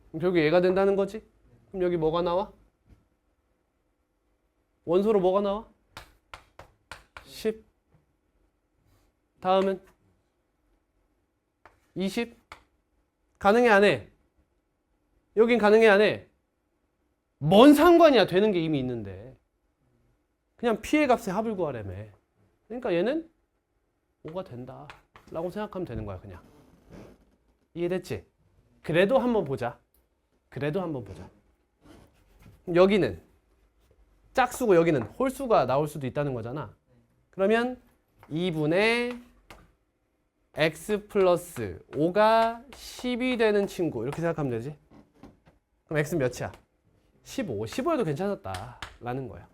그럼 결국 얘가 된다는 거지? 그럼 여기 뭐가 나와? 원소로 뭐가 나와? 10. 다음은 20. 가능해 안 해? 여긴 가능해 안 해? 뭔 상관이야. 되는 게 이미 있는데. 그냥 P의 값에 합을 구하라며. 그러니까 얘는 5가 된다 라고 생각하면 되는 거야. 그냥. 이해됐지? 그래도 한번 보자. 여기는 짝수고 여기는 홀수가 나올 수도 있다는 거잖아. 그러면 2분의 x 플러스 5가 10이 되는 친구 이렇게 생각하면 되지. 그럼 x는 몇이야? 15. 15여도 괜찮았다 라는 거야.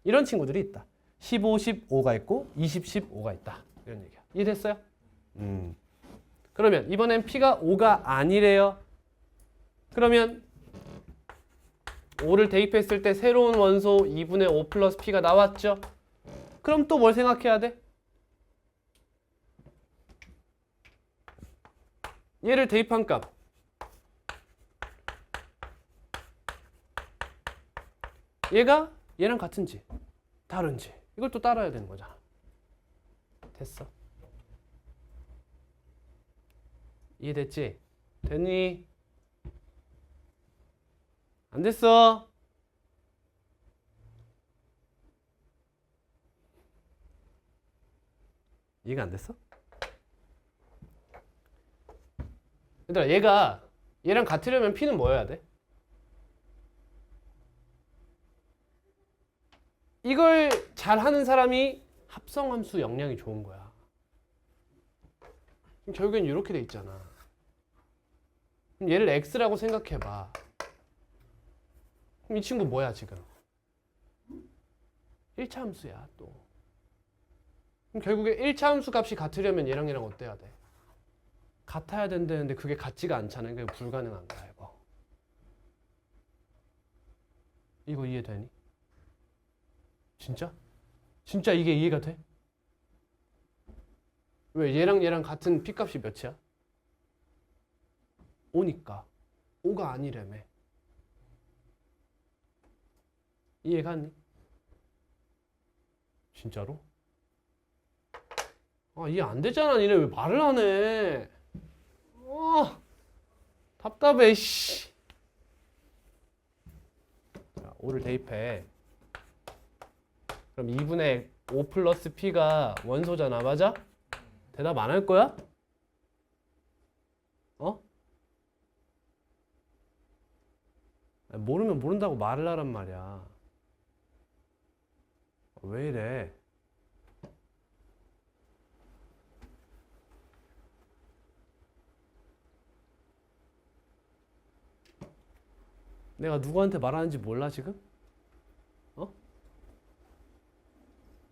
이런 친구들이 있다. 15, 15가 있고 20, 15가 있다. 이런 얘기야. 이해됐어요? 그러면 이번엔 P가 5가 아니래요. 그러면 5를 대입했을 때 새로운 원소 2분의 5 플러스 P가 나왔죠. 그럼 또 뭘 생각해야 돼? 얘를 대입한 값. 얘가 얘랑 같은지 다른지 이걸 또 따라야 되는 거잖아. 됐어. 이해됐지? 됐니? 안 됐어? 이해가 안 됐어? 얘들아, 얘가 얘랑 같으려면 P는 뭐여야 돼? 이걸 잘하는 사람이 합성함수 역량이 좋은 거야. 결국엔 이렇게 돼 있잖아. 그럼 얘를 x라고 생각해봐. 그럼 이 친구 뭐야 지금? 1차 함수야 또. 그럼 결국에 1차 함수 값이 같으려면 얘랑 얘랑 어때야 돼? 같아야 된다는데 그게 같지가 않잖아. 그게 불가능한 거야 이거. 이거 이해되니? 진짜? 진짜 이게 이해가 돼? 왜? 얘랑 얘랑 같은 P값이 몇이야? 5니까 5가 아니라며. 이해가니? 진짜로? 아, 이해 안 되잖아. 니네 왜 말을 안 해? 답답해 씨. 자, 5를 대입해. 그럼 2분의 5 플러스 P가 원소잖아. 맞아? 대답 안 할 거야? 어? 모르면 모른다고 말을 하란 말이야. 왜 이래? 내가 누구한테 말하는지 몰라 지금? 어?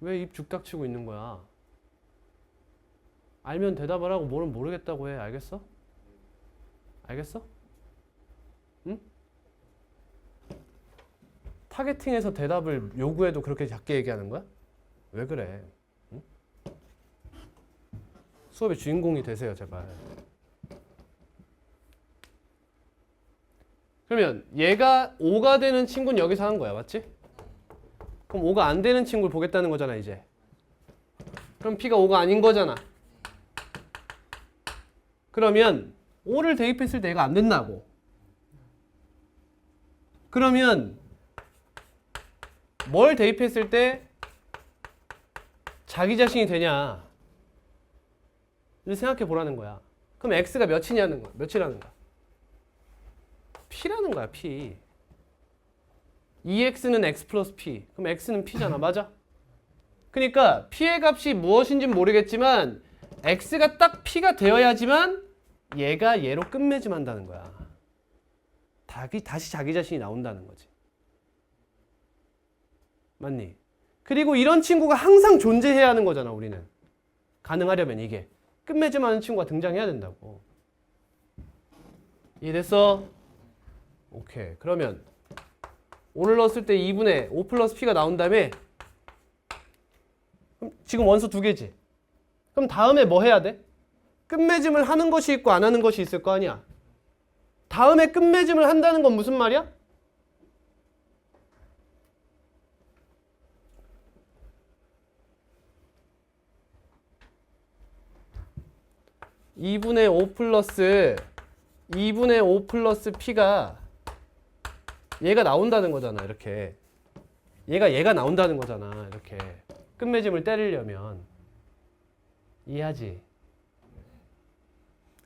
왜 입 죽닥 치고 있는 거야? 알면 대답을 하고 모르면 모르겠다고 해. 알겠어? 알겠어? 응? 타겟팅에서 대답을 요구해도 그렇게 작게 얘기하는 거야? 왜 그래? 응? 수업의 주인공이 되세요 제발. 그러면 얘가 5가 되는 친구는 여기서 한 거야. 맞지? 그럼 5가 안 되는 친구를 보겠다는 거잖아 이제. 그럼 P가 5가 아닌 거잖아. 그러면 5를 대입했을 때 얘가 안 된다고. 그러면 뭘 대입했을 때 자기 자신이 되냐 를 생각해 보라는 거야. 그럼 x가 몇이냐는 거야. 몇이라는 거야. p라는 거야. p. 2x는 x 플러스 p. 그럼 x는 p잖아. 맞아? 그러니까 p의 값이 무엇인지는 모르겠지만 x가 딱 p가 되어야지만 얘가 얘로 끝맺음한다는 거야. 다시 자기 자신이 나온다는 거지. 맞니? 그리고 이런 친구가 항상 존재해야 하는 거잖아. 우리는. 가능하려면 이게. 끝맺음하는 친구가 등장해야 된다고. 이해됐어? 오케이. 그러면 5를 넣었을 때 2분의 5 플러스 P가 나온 다음에 그럼 지금 원소 두 개지. 그럼 다음에 뭐 해야 돼? 끝맺음을 하는 것이 있고 안 하는 것이 있을 거 아니야. 다음에 끝맺음을 한다는 건 무슨 말이야? (2분의 5 플러스 2분의 5 플러스 P가 얘가 나온다는 거잖아. 이렇게 얘가 나온다는 거잖아. 이렇게 끝맺음을 때리려면. 이해하지?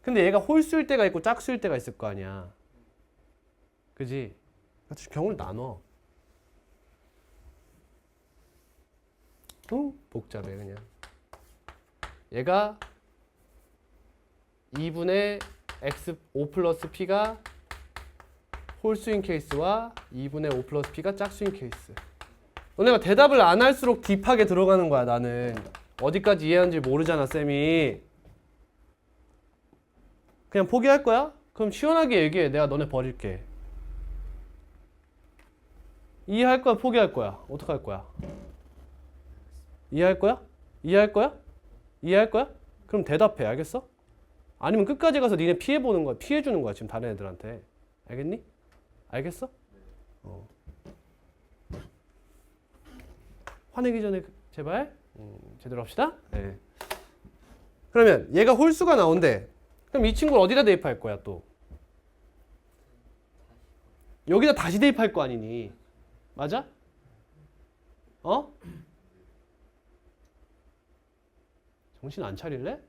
근데 얘가 홀수일 때가 있고 짝수일 때가 있을 거 아니야. 그지? 경우를 나눠. 복잡해 그냥. 얘가 2분의 x 5 플러스 p가 홀수인 케이스와 2분의 5 플러스 p가 짝수인 케이스. 너네가 대답을 안 할수록 딥하게 들어가는 거야. 나는 어디까지 이해하는지 모르잖아 쌤이. 그냥 포기할 거야? 그럼 시원하게 얘기해. 내가 너네 버릴게. 이해할 거야? 포기할 거야? 어떡할 거야? 이해할 거야? 이해할 거야? 이해할 거야? 그럼 대답해. 알겠어? 아니면 끝까지 가서 니네 피해보는 거야. 피해주는 거야. 지금 다른 애들한테. 알겠니? 알겠어? 화내기 전에 제발 제대로 합시다. 네. 그러면 얘가 홀수가 나온대. 그럼 이 친구를 어디다 대입할 거야 또? 여기다 다시 대입할 거 아니니? 맞아? 어? 정신 안 차릴래?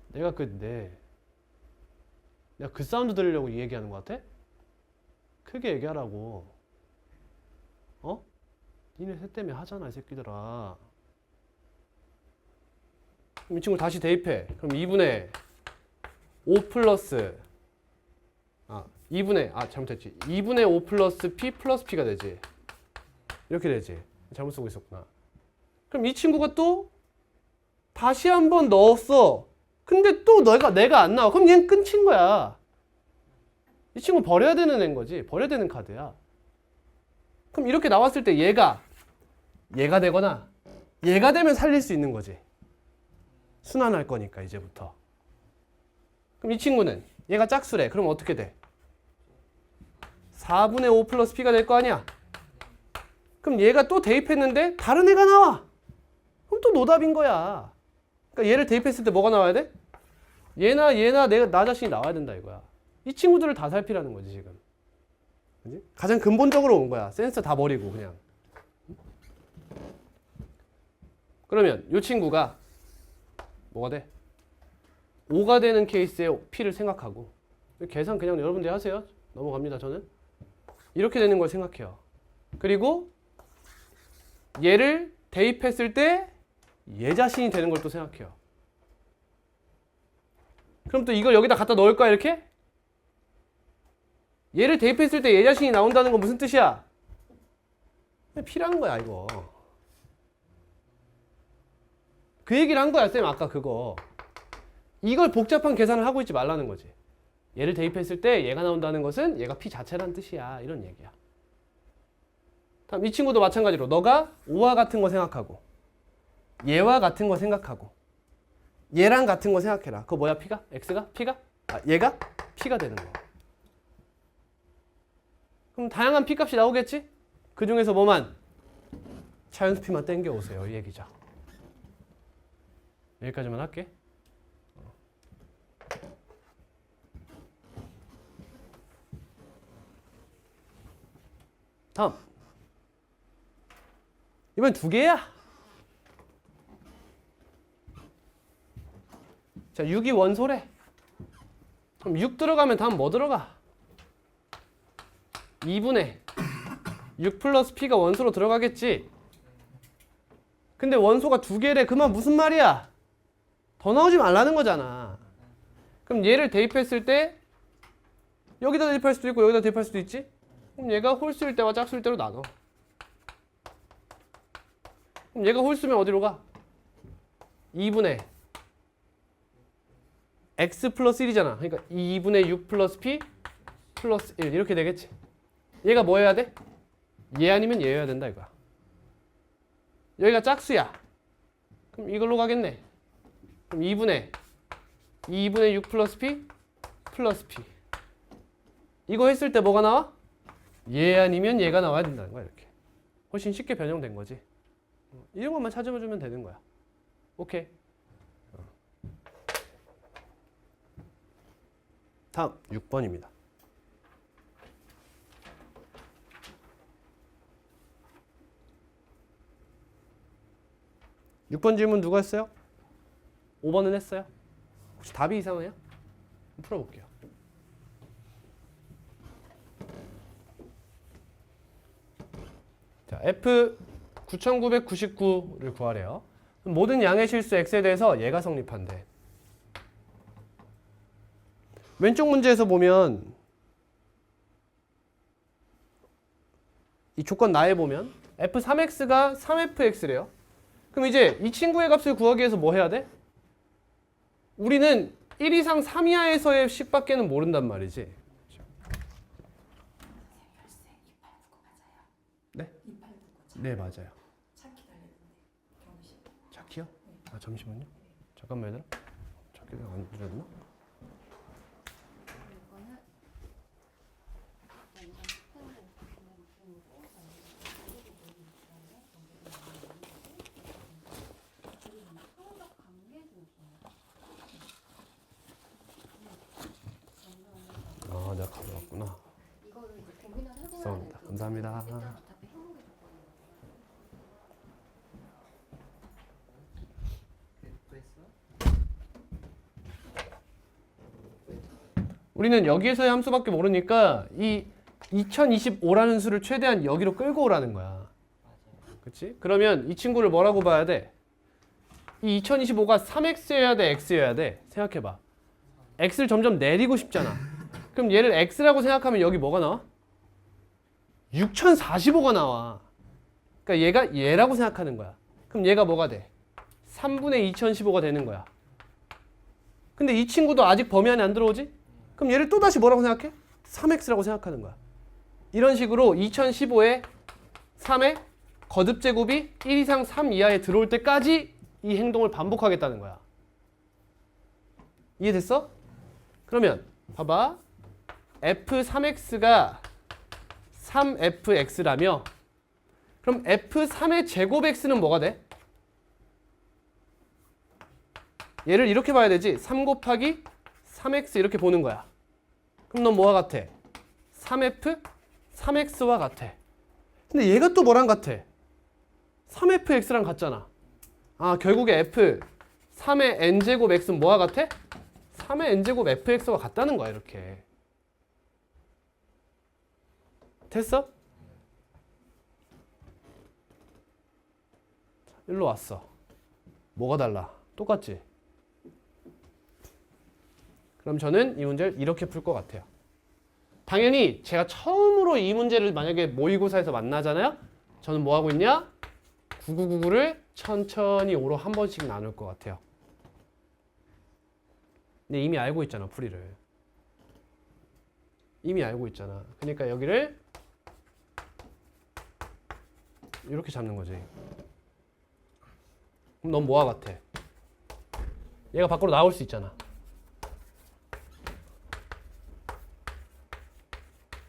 내가 그 사운드 들으려고 이 얘기하는 것 같아? 크게 얘기하라고. 어? 니네 셋 때문에 하잖아 이 새끼들아. 그럼 이 친구 다시 대입해. 그럼 2분의 5 플러스 2분의 5 플러스 p 플러스 p가 되지. 이렇게 되지. 잘못 쓰고 있었구나. 그럼 이 친구가 또 다시 한번 넣었어. 근데 또 내가 안 나와. 그럼 얘는 끊친 거야. 이 친구 버려야 되는 애인 거지. 버려야 되는 카드야. 그럼 이렇게 나왔을 때 얘가 되거나 얘가 되면 살릴 수 있는 거지. 순환할 거니까 이제부터. 그럼 이 친구는 얘가 짝수래. 그럼 어떻게 돼? 4분의 5 플러스 p가 될 거 아니야. 그럼 얘가 또 대입했는데 다른 애가 나와. 그럼 또 노답인 거야. 그러니까 얘를 대입했을 때 뭐가 나와야 돼? 얘나 나 자신이 나와야 된다 이거야. 이 친구들을 다 살피라는 거지 지금. 그치? 가장 근본적으로 온 거야. 센서 다 버리고 그냥. 그러면 이 친구가 뭐가 돼? 5가 되는 케이스의 p를 생각하고 계산 그냥 여러분들이 하세요. 넘어갑니다 저는. 이렇게 되는 걸 생각해요. 그리고 얘를 대입했을 때 얘 자신이 되는 걸 또 생각해요. 그럼 또 이걸 여기다 갖다 넣을 거야 이렇게? 얘를 대입했을 때 얘 자신이 나온다는 건 무슨 뜻이야? 필요한 거야 이거. 그 얘기를 한 거야 쌤 아까 그거. 이걸 복잡한 계산을 하고 있지 말라는 거지. 얘를 대입했을 때 얘가 나온다는 것은 얘가 p 자체란 뜻이야. 이런 얘기야. 다음 이 친구도 마찬가지로 너가 5와 같은 거 생각하고 얘와 같은 거 생각하고 얘랑 같은 거 생각해라. 그거 뭐야 p가? x가? p가? 얘가 p가 되는 거야. 그럼 다양한 p 값이 나오겠지? 그 중에서 뭐만? 차연수 p만 땡겨오세요. 이 얘기죠. 여기까지만 할게. 다음. 이번 두 개야. 자, 6이 원소래. 그럼 6 들어가면 다음 뭐 들어가? 2분의 6 플러스 p가 원소로 들어가겠지. 근데 원소가 두 개래. 그만 무슨 말이야? 더 나오지 말라는 거잖아. 그럼 얘를 대입했을 때 여기다 대입할 수도 있고 여기다 대입할 수도 있지? 그럼 얘가 홀수일 때와 짝수일 때로 나눠. 그럼 얘가 홀수면 어디로 가? 2분의 x 플러스 1이잖아. 그러니까 2분의 6 플러스 p 플러스 1 이렇게 되겠지. 얘가 뭐 해야 돼? 얘 아니면 얘여야 된다 이거야. 여기가 짝수야. 그럼 이걸로 가겠네. 그럼 2분의 6 플러스 p 플러스 p 이거 했을 때 뭐가 나와? 얘 아니면 얘가 나와야 된다는 거야. 이렇게 훨씬 쉽게 변형된 거지. 이런 것만 찾아주면 되는 거야. 오케이. 다음 6번입니다. 6번 질문 누가 했어요? 5번은 했어요? 혹시 답이 이상해요? 풀어볼게요. 자, F 9999를 구하래요. 모든 양의 실수 x에 대해서 얘가 성립한대. 왼쪽 문제에서 보면 이 조건 나에 보면 f3x가 3fx래요. 그럼 이제 이 친구의 값을 구하기 위해서 뭐 해야 돼? 우리는 1 이상 3 이하에서의 식밖에는 모른단 말이지. 네? 네, 맞아요. 차키요? 아, 잠시만요. 잠깐만 얘들아. 차키가 안 들었나? 아, 내가 가져왔구나. 이거를 이제 고민을 해보면 죄송합니다. 감사합니다. 어차피 해보게 될 거예요. 우리는 여기에서의 함수밖에 모르니까 이 2025라는 수를 최대한 여기로 끌고 오라는 거야. 그치? 그러면 이 친구를 뭐라고 봐야 돼? 이 2025가 3x여야 돼, x여야 돼? 생각해봐. x를 점점 내리고 싶잖아. 그럼 얘를 x라고 생각하면 여기 뭐가 나와? 6045가 나와. 그러니까 얘가 얘라고 생각하는 거야. 그럼 얘가 뭐가 돼? 3분의 2015가 되는 거야. 근데 이 친구도 아직 범위 안에 안 들어오지? 그럼 얘를 또다시 뭐라고 생각해? 3x라고 생각하는 거야. 이런 식으로 2015에 3의 거듭 제곱이 1 이상 3 이하에 들어올 때까지 이 행동을 반복하겠다는 거야. 이해됐어? 그러면 봐봐. f3x가 3fx라며 그럼 f3의 제곱 x는 뭐가 돼? 얘를 이렇게 봐야 되지. 3 곱하기 3x 이렇게 보는 거야. 그럼 넌 뭐와 같아? 3f 3x와 같아. 근데 얘가 또 뭐랑 같아? 3fx랑 같잖아. 아, 결국에 f 3의 n제곱 x는 뭐와 같아? 3의 n제곱 fx와 같다는 거야. 이렇게. 됐어? 일로 왔어. 뭐가 달라? 똑같지? 그럼 저는 이 문제를 이렇게 풀 것 같아요. 당연히 제가 처음으로 이 문제를 만약에 모의고사에서 만나잖아요. 저는 뭐 하고 있냐? 9999를 천천히 5로 한 번씩 나눌 것 같아요. 근데 이미 알고 있잖아, 풀이를. 이미 알고 있잖아. 그러니까 여기를 이렇게 잡는 거지. 그럼 넌 뭐와 같아? 얘가 밖으로 나올 수 있잖아.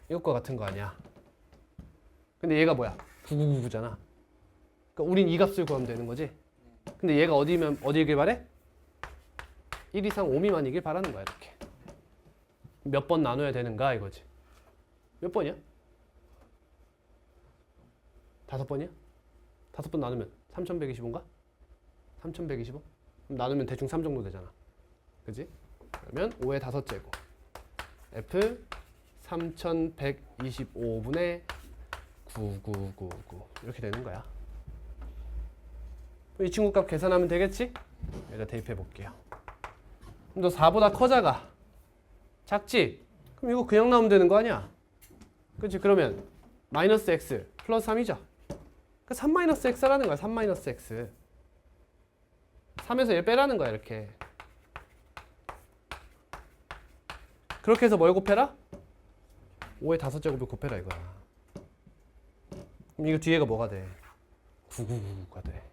이것과 같은 거 아니야. 근데 얘가 뭐야? 9999잖아. 그러니까 우린 이 값을 구하면 되는 거지. 근데 얘가 어디이길 바래? 1 이상 5 미만이길 바라는 거야. 이렇게. 몇 번 나눠야 되는가 이거지. 몇 번이야? 5번이야? 5번 나누면 3125인가? 3125? 그럼 나누면 대충 3 정도 되잖아. 그지? 그러면 5의 5제곱 F 3125분의 9999 이렇게 되는 거야. 이 친구 값 계산하면 되겠지? 여기다 대입해 볼게요. 그럼 너 4보다 커자가 작지? 그럼 이거 그냥 나오면 되는 거 아니야? 그치? 그러면 마이너스 x 플러스 3이죠? 그러니까 3 마이너스 x라는 거야. 3 마이너스 x 3에서 얘 빼라는 거야. 이렇게 그렇게 해서 뭘 곱해라? 5의 5제곱을 곱해라 이거야. 그럼 이거 뒤에가 뭐가 돼? 9999가 돼.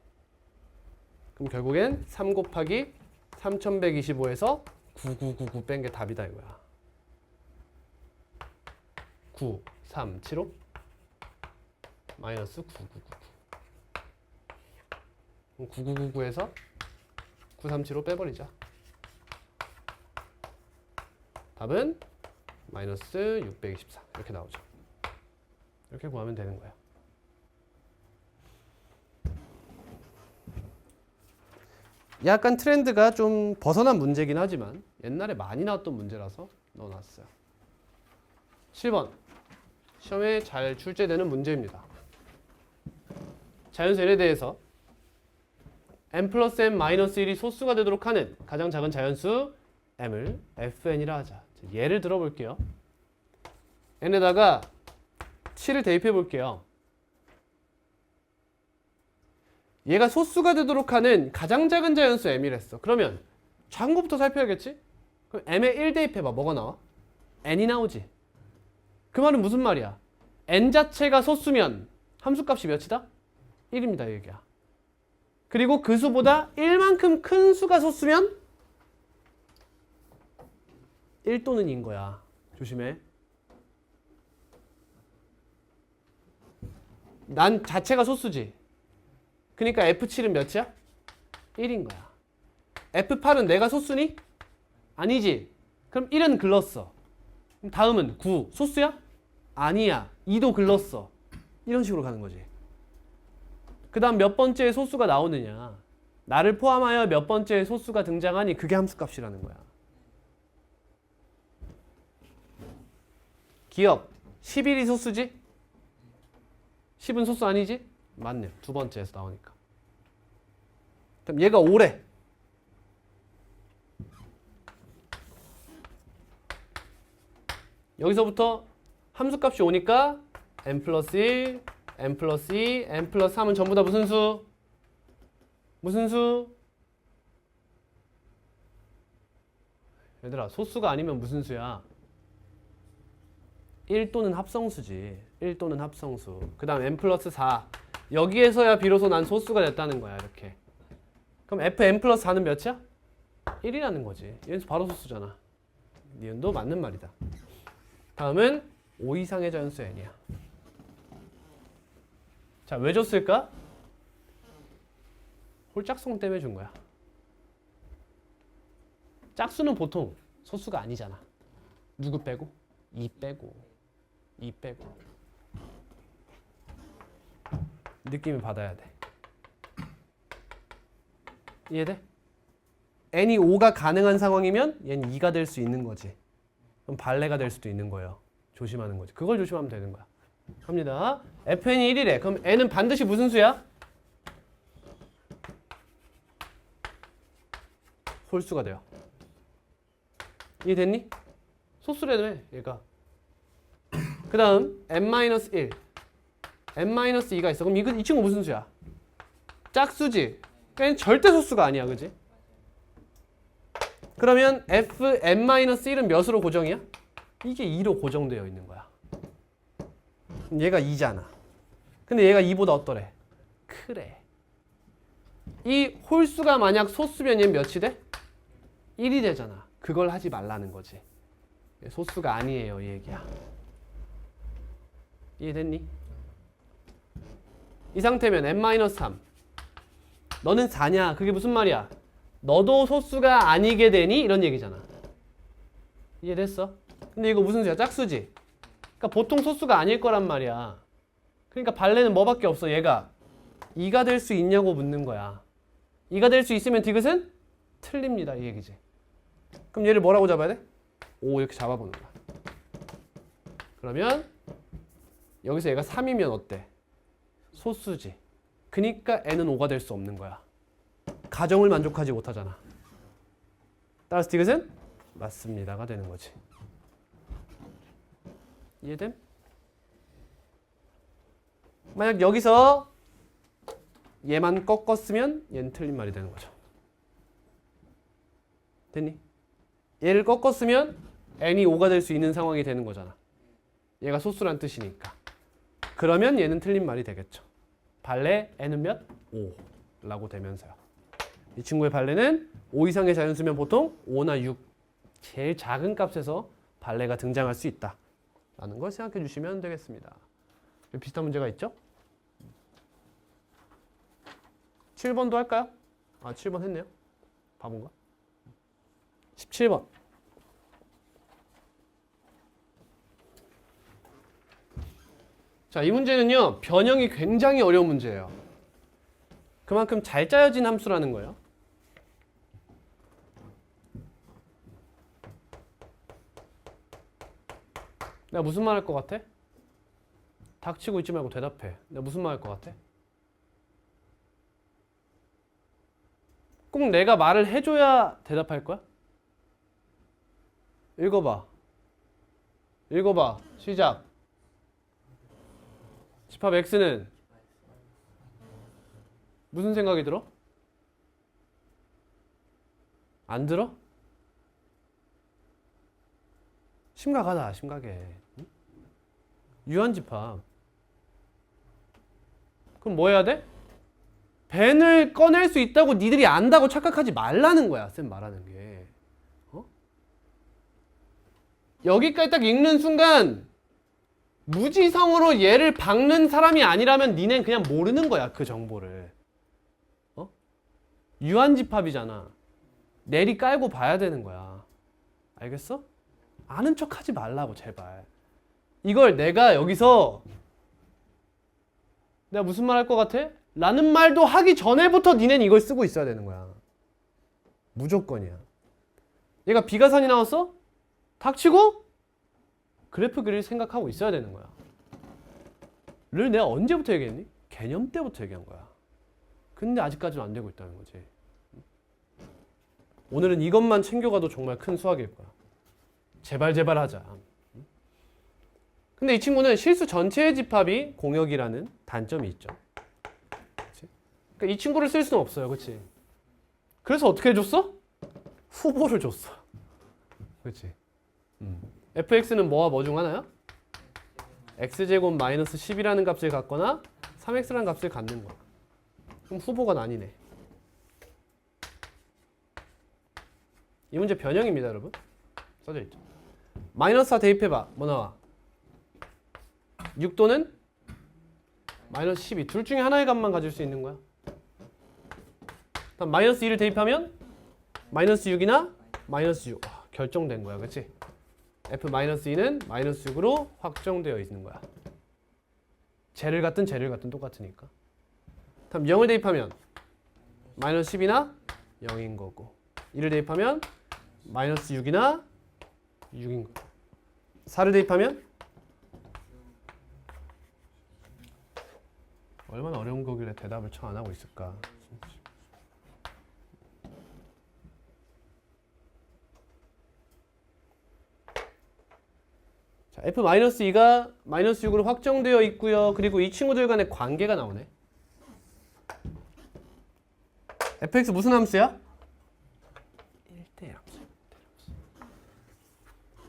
그럼 결국엔 3 곱하기 3125에서 9999 뺀 게 답이다 이거야. 9, 3, 7, 5 마이너스 9999. 그럼 9999에서 9375 빼버리자. 답은 마이너스 624 이렇게 나오죠. 이렇게 구하면 되는 거야. 약간 트렌드가 좀 벗어난 문제긴 하지만 옛날에 많이 나왔던 문제라서 넣어놨어요. 7번 시험에 잘 출제되는 문제입니다. 자연수 n에 대해서 n 플러스 n 마이너스 1이 소수가 되도록 하는 가장 작은 자연수 m을 fn이라 하자. 예를 들어볼게요. n에다가 7을 대입해 볼게요. 얘가 소수가 되도록 하는 가장 작은 자연수 m이랬어. 그러면 작은 것부터 살펴야겠지? 그럼 m에 1 대입해봐. 뭐가 나와? n이 나오지. 그 말은 무슨 말이야? n 자체가 소수면 함수값이 몇이다? 1입니다. 이 얘기야. 그리고 그 수보다 1만큼 큰 수가 소수면 1 또는 2인 거야. 조심해. 난 자체가 소수지. 그러니까 F7은 몇이야? 1인 거야. F8은 내가 소수니? 아니지. 그럼 1은 글렀어. 그럼 다음은 9. 소수야? 아니야. 2도 글렀어. 이런 식으로 가는 거지. 그 다음 몇 번째의 소수가 나오느냐. 나를 포함하여 몇 번째의 소수가 등장하니 그게 함수값이라는 거야. 기억. 11이 소수지? 10은 소수 아니지? 맞네. 두 번째에서 나오니까. 그럼 얘가 5래. 여기서부터 함수값이 오니까 n 플러스 1, n 플러스 2, n 플러스 3은 전부 다 무슨 수? 무슨 수? 얘들아, 소수가 아니면 무슨 수야? 1 또는 합성수지. 1 또는 합성수. 그 다음 n 플러스 4. 여기에서야 비로소 난 소수가 됐다는 거야. 이렇게. 그럼 fn 플러스 4는 몇이야? 1이라는 거지. 얘는 바로 소수잖아. 니은도 맞는 말이다. 다음은 5 이상의 자연수 n이야. 자, 왜 줬을까? 홀짝성 때문에 준 거야. 짝수는 보통 소수가 아니잖아. 누구 빼고? 2 빼고 2 빼고. 느낌을 받아야 돼. 이해돼? n이 5가 가능한 상황이면 얘는 2가 될 수 있는 거지. 그럼 발레가 될 수도 있는 거예요. 조심하는 거지. 그걸 조심하면 되는 거야. 갑니다. fn이 1이래. 그럼 n은 반드시 무슨 수야? 홀수가 돼요. 이해됐니? 소수래네 얘가. 그 다음 n-1, n-2가 있어. 그럼 이 친구 무슨 수야? 짝수지. 그러니까 절대 소수가 아니야. 그지? 그러면 fn-1은 몇으로 고정이야? 이게 2로 고정되어 있는 거야. 얘가 2잖아. 근데 얘가 2보다 어떠래? 크래. 이 홀수가 만약 소수면 얘는 몇이 돼? 1이 되잖아. 그걸 하지 말라는 거지. 소수가 아니에요. 이 얘기야. 이해됐니? 이 상태면 n-3. 너는 4냐? 그게 무슨 말이야? 너도 소수가 아니게 되니? 이런 얘기잖아. 이해됐어? 근데 이거 무슨 수야? 짝수지? 그러니까 보통 소수가 아닐 거란 말이야. 그러니까 발레는 뭐밖에 없어? 얘가 2가 될 수 있냐고 묻는 거야. 2가 될 수 있으면 디귿은 틀립니다. 이 얘기지. 그럼 얘를 뭐라고 잡아야 돼? 5 이렇게 잡아보는 거야. 그러면 여기서 얘가 3이면 어때? 소수지. 그니까 n은 5가 될 수 없는 거야. 가정을 만족하지 못하잖아. 따라서 디귿은 맞습니다가 되는 거지. 이해됨? 만약 여기서 얘만 꺾었으면 얘는 틀린 말이 되는 거죠. 됐니? 얘를 꺾었으면 n이 5가 될 수 있는 상황이 되는 거잖아. 얘가 소수란 뜻이니까. 그러면 얘는 틀린 말이 되겠죠. 발레 n은 몇? 5라고 되면서요. 이 친구의 발레는 5 이상의 자연수면 보통 5나 6 제일 작은 값에서 발레가 등장할 수 있다 라는 걸 생각해 주시면 되겠습니다. 비슷한 문제가 있죠? 7번도 할까요? 아, 7번 했네요. 바본가? 17번. 자, 이 문제는요, 변형이 굉장히 어려운 문제예요. 그만큼 잘 짜여진 함수라는 거예요. 내가 무슨 말 할 것 같아? 닥치고 있지 말고 대답해. 내가 무슨 말 할 것 같아? 꼭 내가 말을 해줘야 대답할 거야? 읽어봐. 읽어봐. 시작. 집합 X는 무슨 생각이 들어? 안 들어? 심각하다, 심각해. 응? 유한집합. 그럼 뭐 해야 돼? 벤을 꺼낼 수 있다고 니들이 안다고 착각하지 말라는 거야. 쌤 말하는 게. 어? 여기까지 딱 읽는 순간 무지성으로 얘를 박는 사람이 아니라면 니넨 그냥 모르는 거야. 그 정보를. 어? 유한집합이잖아. 내리 깔고 봐야 되는 거야. 알겠어? 아는 척 하지 말라고 제발. 이걸 내가 여기서 내가 무슨 말 할 것 같아? 라는 말도 하기 전에부터 니넨 이걸 쓰고 있어야 되는 거야. 무조건이야. 얘가 비가산이 나왔어? 닥치고 그래프 그릴 생각하고 있어야 되는 거야. 를 내가 언제부터 얘기했니? 개념 때부터 얘기한 거야. 근데 아직까지는 안 되고 있다는 거지. 오늘은 이것만 챙겨가도 정말 큰 수학일 거야. 제발 제발 하자. 근데 이 친구는 실수 전체의 집합이 공역이라는 단점이 있죠. 그치? 그러니까 이 친구를 쓸 수는 없어요. 그렇지? 그래서 어떻게 해줬어? 후보를 줬어. 그렇지? fx는 뭐와 뭐 중 하나야? x제곱 마이너스 10이라는 값을 갖거나 3x라는 값을 갖는 거야. 그럼 후보가 아니네. 이 문제 변형입니다, 여러분. 써져 있죠. 마이너스 4 대입해봐. 뭐 나와? 6 또는 마이너스 12. 둘 중에 하나의 값만 가질 수 있는 거야. 그럼 마이너스 2를 대입하면 마이너스 6이나 마이너스 6. 결정된 거야. 그렇지? f-2는 마이너스 6으로 확정되어 있는 거야. 쟤를 갖든 똑같으니까. 그럼 0을 대입하면 마이너스 10이나 0인 거고, 2를 대입하면 마이너스 6이나 6인 거고, 4를 대입하면 얼마나 어려운 거길래 대답을 쳐 안 하고 있을까. 자, f-2가 마이너스 6으로 확정되어 있고요. 그리고 이 친구들 간의 관계가 나오네. fx 무슨 함수야? 1대 함수.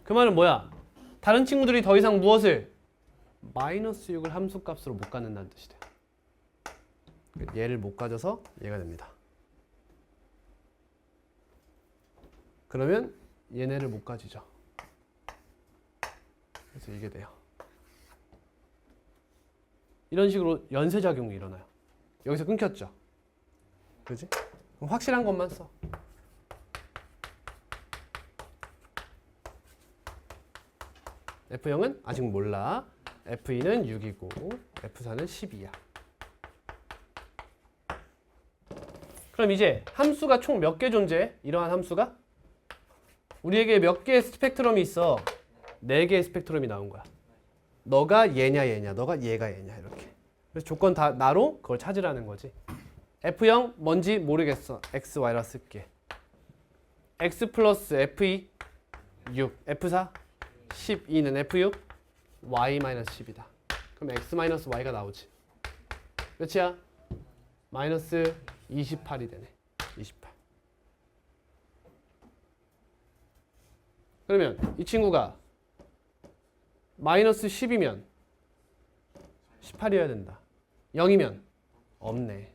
그 말은 뭐야? 다른 친구들이 더 이상 무엇을? 마이너스 6을 함수값으로 못 갖는다는 뜻이 돼. 얘를 못 가져서 얘가 됩니다. 그러면 얘네를 못 가지죠. 그래서 이게 돼요. 이런 식으로 연쇄작용이 일어나요. 여기서 끊겼죠. 그지? 그럼 확실한 것만 써. F0은 아직 몰라. F2는 6이고 F4는 12야. 그럼 이제 함수가 총 몇 개 존재해? 이러한 함수가? 우리에게 몇 개의 스펙트럼이 있어? 4개의 스펙트럼이 나온 거야. 너가 얘냐, 너가 얘가 얘냐 이렇게. 그래서 조건 다 나로 그걸 찾으라는 거지. F0 뭔지 모르겠어. X, Y라 쓸게. X 플러스 F2 6, F4 12는 F6 Y 마이너스 10이다. 그럼 X 마이너스 Y가 나오지. 몇이야? 마이너스 28이 되네. 28. 그러면 이 친구가 마이너스 10이면 18이어야 된다. 0이면 없네.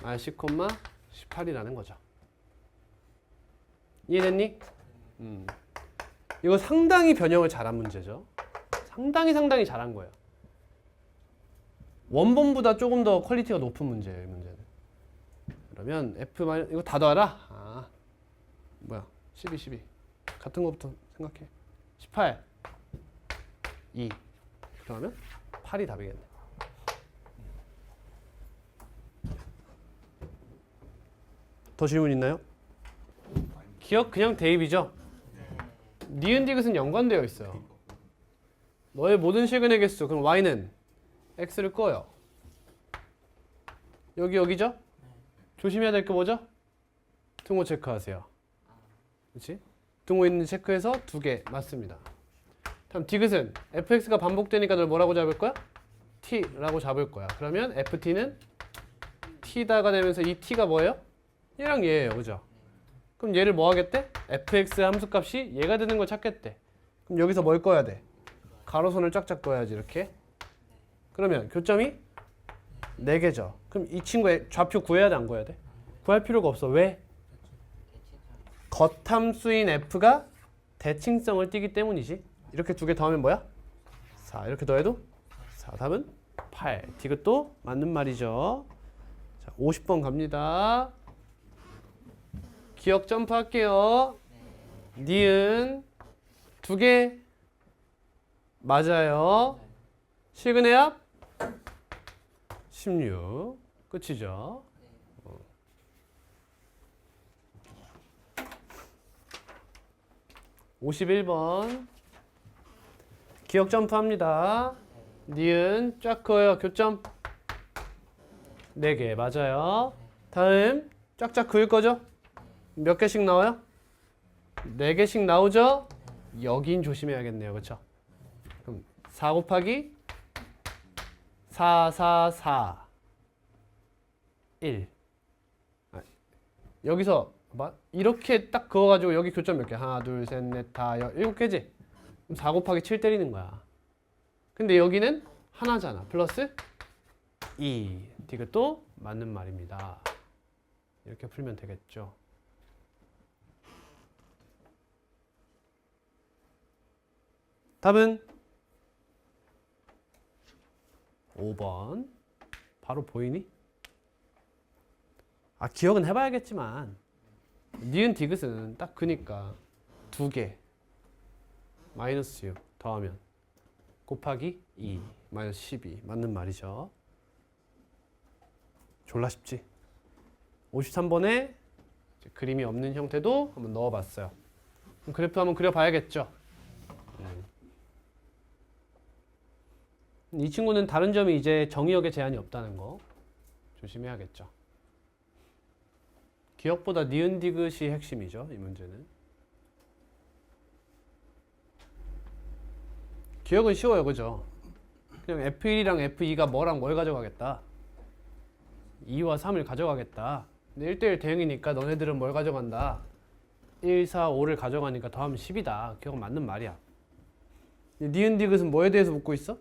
마이너스 10,18이라는 거죠. 이해됐니? 이거 상당히 변형을 잘한 문제죠. 상당히 잘한 거예요. 원본보다 조금 더 퀄리티가 높은 문제예요, 이 문제는. 그러면 F 마이너스 이거 다 더하라? 뭐야? 12. 같은 것부터 생각해. 18 2 그러면 8이 답이겠네. 더 질문 있나요? 기억 그냥 대입이죠. 니은 디귿은 연관되어 있어요. 너의 모든 실근의 개수. 그럼 y는 x를 꺼요. 여기죠? 조심해야 될 게 뭐죠? 등호 체크하세요. 그렇지? 등호 있는 체크해서 2개 맞습니다. 그럼 디귿은 fx가 반복되니까 널 뭐라고 잡을 거야? t라고 잡을 거야. 그러면 ft는 t다가 되면서 이 t가 뭐예요? 얘랑 얘예요. 그죠? 그럼 얘를 뭐 하겠대? fx 함수값이 얘가 되는 걸 찾겠대. 그럼 여기서 뭘 꺼야 돼? 가로선을 쫙쫙 그어야지 이렇게. 그러면 교점이 4개죠. 그럼 이 친구의 좌표 구해야 돼 안 구해야 돼? 구할 필요가 없어. 왜? 겉함수인 f가 대칭성을 띠기 때문이지. 이렇게 두 개 더하면 뭐야? 4. 이렇게 더해도 4. 답은 8. 디귿도 맞는 말이죠. 자, 50번 갑니다. 기억 점프할게요. 니은 2개 맞아요. 실근의 합 16. 끝이죠. 51번 기억 점프합니다. 니은 쫙 그어요. 교점 4개 맞아요. 다음 쫙쫙 그을 거죠? 몇 개씩 나와요? 4개씩 나오죠? 여긴 조심해야겠네요. 그쵸? 그럼 4 곱하기 4, 4, 4 1 여기서 이렇게 딱 그어가지고 여기 교점 몇 개? 하나, 둘, 셋, 넷, 다, 7개지? 그럼 4 곱하기 7 때리는 거야. 근데 여기는 하나잖아. 플러스 2. 디귿도 맞는 말입니다. 이렇게 풀면 되겠죠. 답은 5번. 바로 보이니? 기억은 해봐야겠지만 니은 디귿은 딱 그니까 2개 마이너스 6 더하면 곱하기 2 마이너스 12 맞는 말이죠. 졸라 쉽지? 53번에 그림이 없는 형태도 한번 넣어봤어요. 그럼 그래프 한번 그려봐야겠죠. 이 친구는 다른 점이 이제 정의역에 제한이 없다는 거 조심해야겠죠. 기억보다 니은 디귿이 핵심이죠. 이 문제는. 기억은 쉬워요. 그죠? 그냥 F1이랑 F2가 뭐랑 뭘 가져가겠다. 2와 3을 가져가겠다. 근데 1대1 대응이니까 너네들은 뭘 가져간다. 1, 4, 5를 가져가니까 더하면 10이다. 기억은 맞는 말이야. 니은 디귿은 뭐에 대해서 묻고 있어?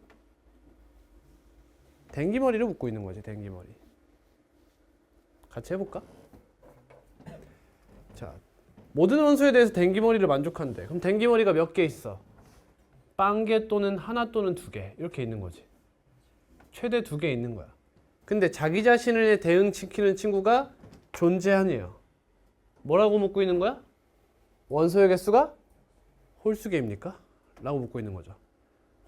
댕기머리를 묻고 있는 거지. 댕기머리. 같이 해볼까? 자, 모든 원소에 대해서 댕기머리를 만족한대. 그럼 댕기머리가 몇 개 있어? 빵개 또는 하나 또는 2개 이렇게 있는 거지. 최대 2개 있는 거야. 근데 자기 자신을 대응시키는 친구가 존재하네요. 뭐라고 묻고 있는 거야? 원소의 개수가 홀수개입니까? 라고 묻고 있는 거죠.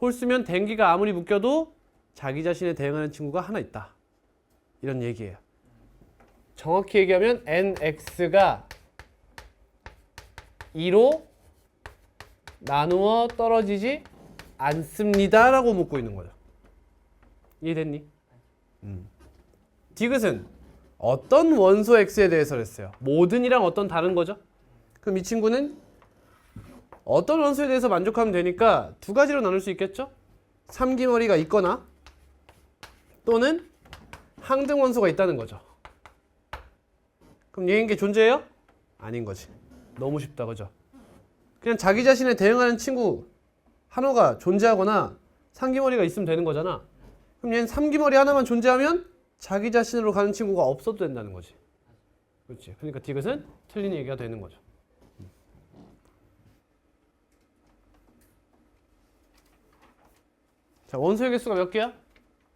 홀수면 댕기가 아무리 묶여도 자기 자신에 대응하는 친구가 하나 있다. 이런 얘기예요. 정확히 얘기하면 nx가 2로 나누어 떨어지지 않습니다. 라고 묻고 있는 거죠. 이해됐니? 디귿은 어떤 원소 x에 대해서 했어요? 모든이랑 어떤 다른 거죠? 그럼 이 친구는 어떤 원소에 대해서 만족하면 되니까 2가지로 나눌 수 있겠죠? 3기머리가 있거나 또는 항등 원소가 있다는 거죠. 그럼 얘인 게 존재해요? 아닌 거지. 너무 쉽다. 그죠? 그냥 자기 자신에 대응하는 친구 하나가 존재하거나 3기머리가 있으면 되는 거잖아. 그럼 얘는 3기머리 하나만 존재하면 자기 자신으로 가는 친구가 없어도 된다는 거지. 그렇지. 그러니까 디귿은 틀린 얘기가 되는 거죠. 자, 원소의 개수가 몇 개야?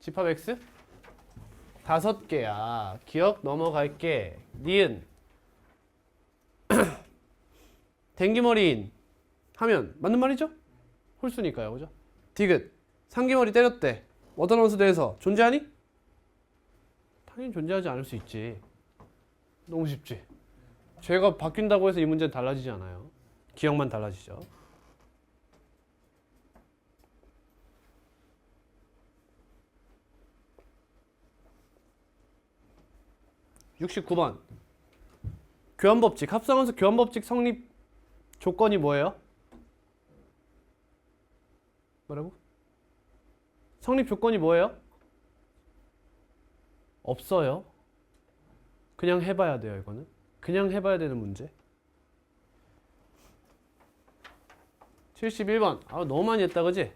집합 x? 5개야. 기억 넘어갈게. 니은 댕기머리인 하면 맞는 말이죠? 홀수니까요. 그죠? 디귿 3기머리 때렸대. 어떤 원소 대해서 존재하니? 당연히 존재하지 않을 수 있지. 너무 쉽지? 죄가 바뀐다고 해서 이 문제는 달라지지 않아요. 기억만 달라지죠. (69번) 교환법칙, 합성함수 교환법칙 성립 조건이 뭐예요? 뭐라고? 성립 조건이 뭐예요? 없어요. 그냥 해봐야 돼요. 이거는 그냥 해봐야 되는 문제. 71번. 아, 너무 많이 했다, 그지?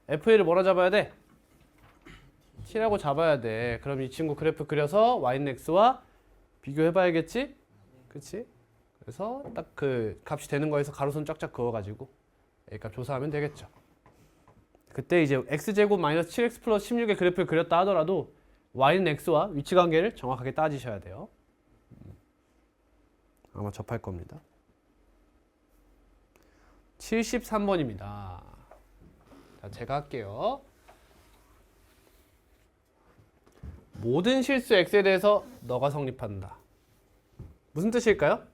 FA를 뭐라 잡아야 돼? T라고 잡아야 돼. 그럼 이 친구 그래프 그려서 Y는 X와 비교해봐야겠지? 그치? 그래서 딱 그 값이 되는 거에서 가로선 쫙쫙 그어가지고 A값 조사하면 되겠죠. 그때 이제 X제곱 마이너스 7X 플러스 16의 그래프를 그렸다 하더라도 Y는 X와 위치관계를 정확하게 따지셔야 돼요. 아마 접할 겁니다. 73번입니다. 자, 제가 할게요. 모든 실수 X에 대해서 너가 성립한다. 무슨 뜻일까요?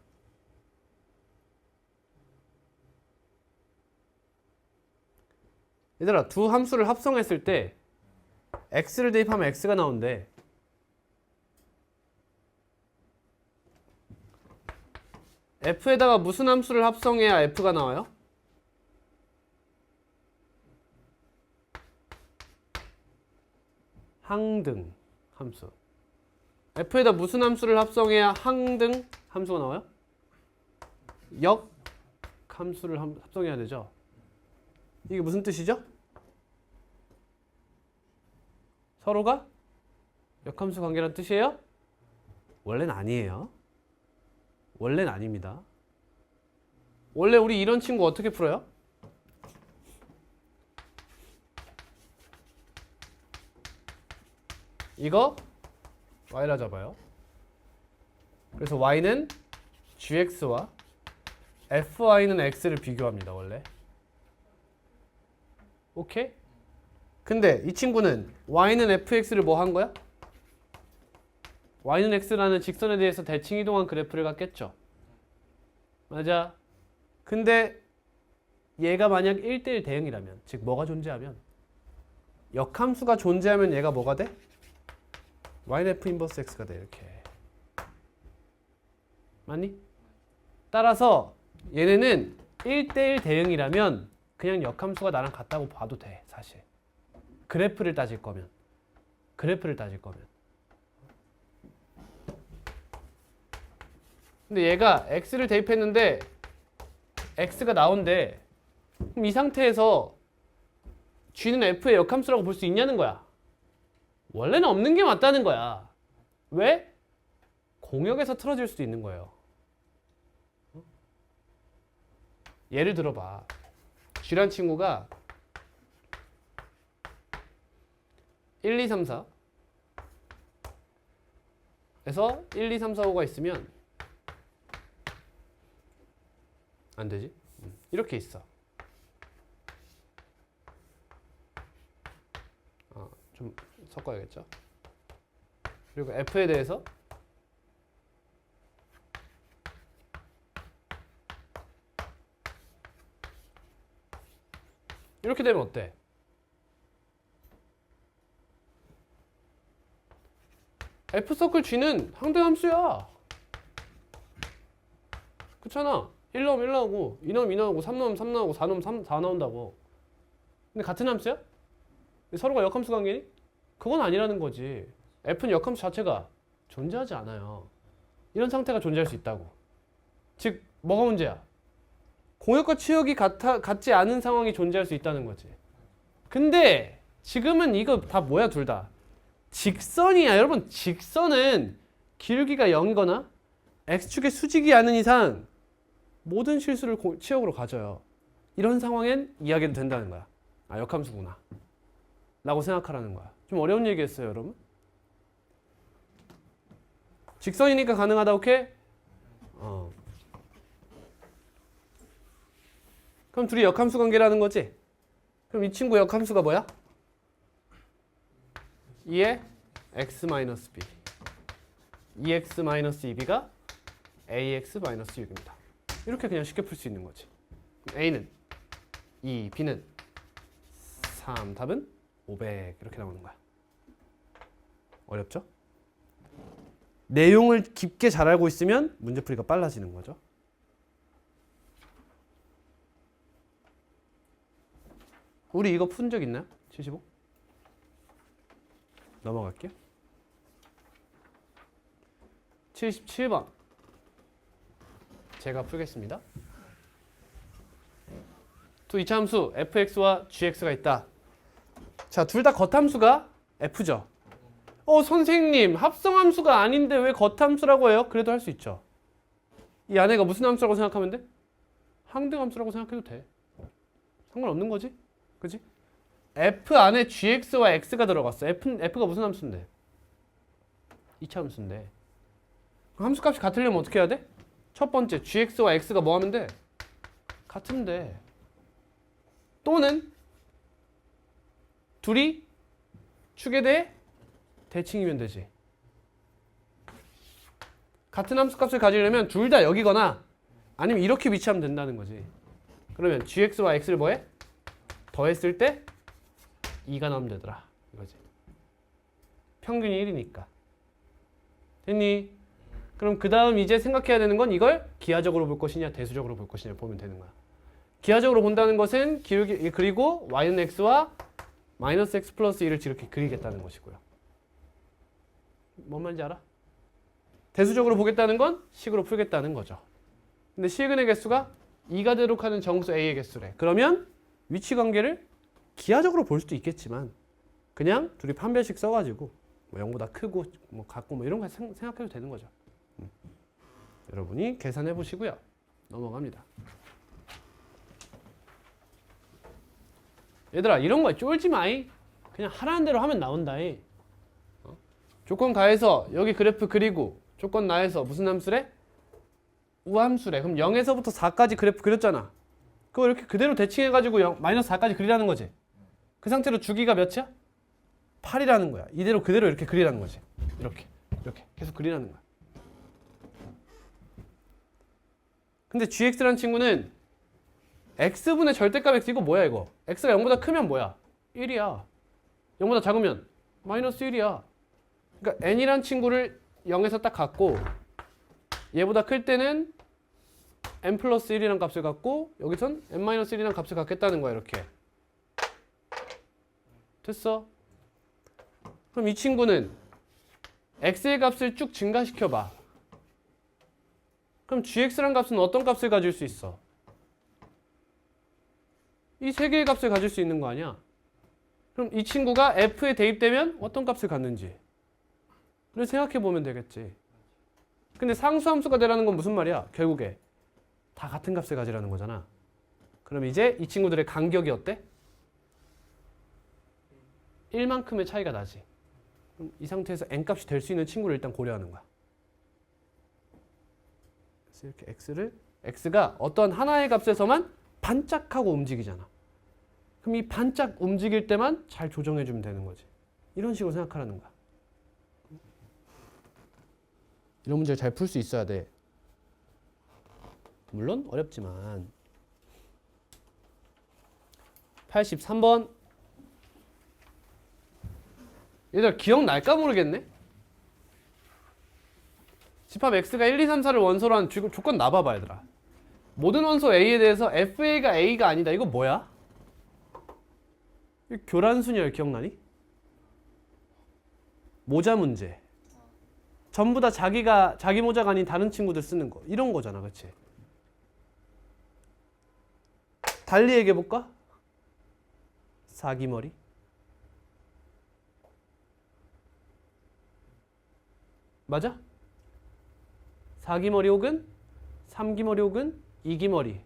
얘들아, 두 함수를 합성했을 때 X를 대입하면 X가 나온대. F에다가 무슨 함수를 합성해야 F가 나와요? 항등 함수. F에다 무슨 함수를 합성해야 항등 함수가 나와요? 역 함수를 합성해야 되죠. 이게 무슨 뜻이죠? 서로가 역함수 관계란 뜻이에요? 원래는 아니에요. 원래는 아닙니다. 원래 우리 이런 친구 어떻게 풀어요? 이거 y라 잡아요. 그래서 y는 gx와 fy는 x를 비교합니다. 원래. 오케이? 근데 이 친구는 y는 fx를 뭐 한 거야? y는 x라는 직선에 대해서 대칭 이동한 그래프를 갖겠죠. 맞아. 근데 얘가 만약 1대1 대응이라면, 즉 뭐가 존재하면, 역함수가 존재하면 얘가 뭐가 돼? y는 f 인버스 x가 돼. 이렇게. 맞니? 따라서 얘네는 1대1 대응이라면 그냥 역함수가 나랑 같다고 봐도 돼. 사실 그래프를 따질 거면. 근데 얘가 x를 대입했는데 x가 나온대. 그럼 이 상태에서 g는 f의 역함수라고 볼 수 있냐는 거야. 원래는 없는 게 맞다는 거야. 왜? 공역에서 틀어질 수도 있는 거예요. 예를 들어봐. g란 친구가 1, 2, 3, 4 에서 1, 2, 3, 4, 5가 있으면 안 되지? 이렇게 있어. 좀 섞어야겠죠. 그리고 f에 대해서 이렇게 되면 어때? f 서클 g는 항등함수야. 그렇잖아. 1 나오면 1 나오고 2 나오면 2 나오고 3 나오면 3 나오고 4 나오면 4 나온다고. 근데 같은 함수야? 서로가 역함수 관계니? 그건 아니라는 거지. f는 역함수 자체가 존재하지 않아요. 이런 상태가 존재할 수 있다고. 즉 뭐가 문제야? 공역과 치역이 같지 않은 상황이 존재할 수 있다는 거지. 근데 지금은 이거 다 뭐야? 둘 다 직선이야. 여러분, 직선은 기울기가 0이거나 x축의 수직이 않은 이상 모든 실수를 치역으로 가져요. 이런 상황엔 이야기도 된다는 거야. 아, 역함수구나 라고 생각하라는 거야. 좀 어려운 얘기했어요, 여러분. 직선이니까 가능하다. 오케이? 그럼 둘이 역함수 관계라는 거지? 그럼 이 친구 역함수가 뭐야? 2의 x-b 2x-2b가 ax-6입니다. 이렇게 그냥 쉽게 풀 수 있는 거지. a는 2, b는 3, 답은 500 이렇게 나오는 거야. 어렵죠? 내용을 깊게 잘 알고 있으면 문제풀이가 빨라지는 거죠. 우리 이거 푼 적 있나요? 75? 넘어갈게요. 77번 제가 풀겠습니다. 두 이차함수 fx와 gx가 있다. 자, 둘 다 겉함수가 f죠. 선생님, 합성함수가 아닌데 왜 겉함수라고 해요? 그래도 할 수 있죠. 이 안에가 무슨 함수라고 생각하면 돼? 항등함수라고 생각해도 돼. 상관없는 거지? 그지? f 안에 gx와 x가 들어갔어. f가 무슨 함수인데? 이차함수인데. 함수값이 같으려면 어떻게 해야 돼? 첫 번째, gx와 x가 뭐 하면 돼? 같으면 돼. 또는 둘이 축에 대해 대칭이면 되지. 같은 함수값을 가지려면 둘 다 여기거나 아니면 이렇게 위치하면 된다는 거지. 그러면 gx와 x를 뭐해? 더했을 때 2가 나오면 되더라. 이거지. 평균이 1이니까. 됐니? 그럼 그 다음 이제 생각해야 되는 건 이걸 기하적으로 볼 것이냐 대수적으로 볼 것이냐 보면 되는 거야. 기하적으로 본다는 것은 기울기 그리고 y는 x와 마이너스 x 플러스 1을 이렇게 그리겠다는 것이고요. 뭔 말인지 알아? 대수적으로 보겠다는 건 식으로 풀겠다는 거죠. 근데 실근의 개수가 2가 대록하는 정수 A의 개수래. 그러면 위치 관계를 기하적으로 볼 수도 있겠지만 그냥 둘이 판별식 써가지고 뭐 0보다 크고 뭐 같고 뭐 이런 거 생각해도 되는 거죠. 여러분이 계산해 보시고요. 넘어갑니다. 얘들아 이런 거 쫄지 마이. 그냥 하라는 대로 하면 나온다이. 조건 가해서 여기 그래프 그리고 조건 나해서 무슨 함수래? 우함수래. 그럼 0에서부터 4까지 그래프 그렸잖아. 그거 이렇게 그대로 대칭해가지고 마이너스 4까지 그리라는 거지. 그 상태로 주기가 몇이야? 8이라는 거야. 이대로 그대로 이렇게 그리라는 거지. 이렇게 계속 그리라는 거야. 근데 gx라는 친구는 x분의 절대값 x 이거 뭐야 이거? x가 0보다 크면 뭐야? 1이야. 0보다 작으면 마이너스 1이야. 그러니까 n이란 친구를 0에서 딱 갖고 얘보다 클 때는 n 플러스 1이란 값을 갖고 여기선 n 마이너스 1이란 값을 갖겠다는 거야 이렇게. 됐어? 그럼 이 친구는 x의 값을 쭉 증가시켜봐. 그럼 gx란 값은 어떤 값을 가질 수 있어? 이 세 개의 값을 가질 수 있는 거 아니야? 그럼 이 친구가 f에 대입되면 어떤 값을 갖는지 를 생각해 보면 되겠지. 근데 상수함수가 되라는 건 무슨 말이야? 결국에 다 같은 값을 가지라는 거잖아. 그럼 이제 이 친구들의 간격이 어때? 1만큼의 차이가 나지. 그럼 이 상태에서 n값이 될 수 있는 친구를 일단 고려하는 거야. 그래서 이렇게 x가 어떤 하나의 값에서만 반짝하고 움직이잖아. 그럼 이 반짝 움직일 때만 잘 조정해주면 되는 거지. 이런 식으로 생각하라는 거야. 이런 문제를 잘 풀 수 있어야 돼. 물론 어렵지만. 83번. 얘들아 기억날까 모르겠네. 집합 x가 1, 2, 3, 4를 원소로 한 조건 놔봐봐 얘들아. 모든 원소 a에 대해서 fa가 a가 아니다. 이거 뭐야? 이거 교란순열 기억나니? 모자 문제. 전부 다 자기 모자가 아닌 다른 친구들 쓰는 거. 이런 거잖아. 그치? 달리 얘기해볼까? 사기머리. 맞아? 사기머리 혹은 삼기머리 혹은 이기머리.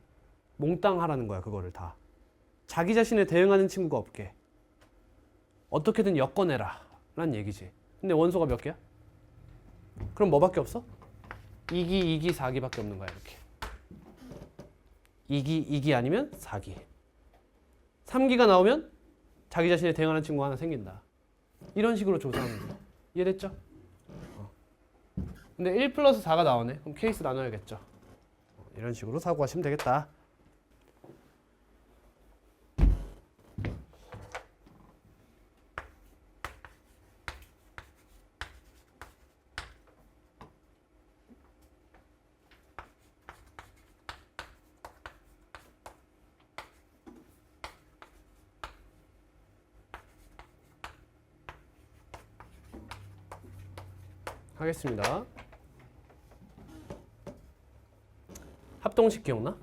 몽땅 하라는 거야. 그거를 다. 자기 자신에 대응하는 친구가 없게. 어떻게든 엮어내라. 라는 얘기지. 근데 원소가 몇 개야? 그럼 뭐밖에 없어? 2기, 2기, 4기밖에 없는 거야. 이렇게. 2기, 2기 아니면 4기. 3기가 나오면 자기 자신에 대응하는 친구가 하나 생긴다. 이런 식으로 조사하는 거야. 이해됐죠? 근데 1 플러스 4가 나오네. 그럼 케이스 나눠야겠죠. 이런 식으로 사고하시면 되겠다. 하겠습니다. 합동식 기억나?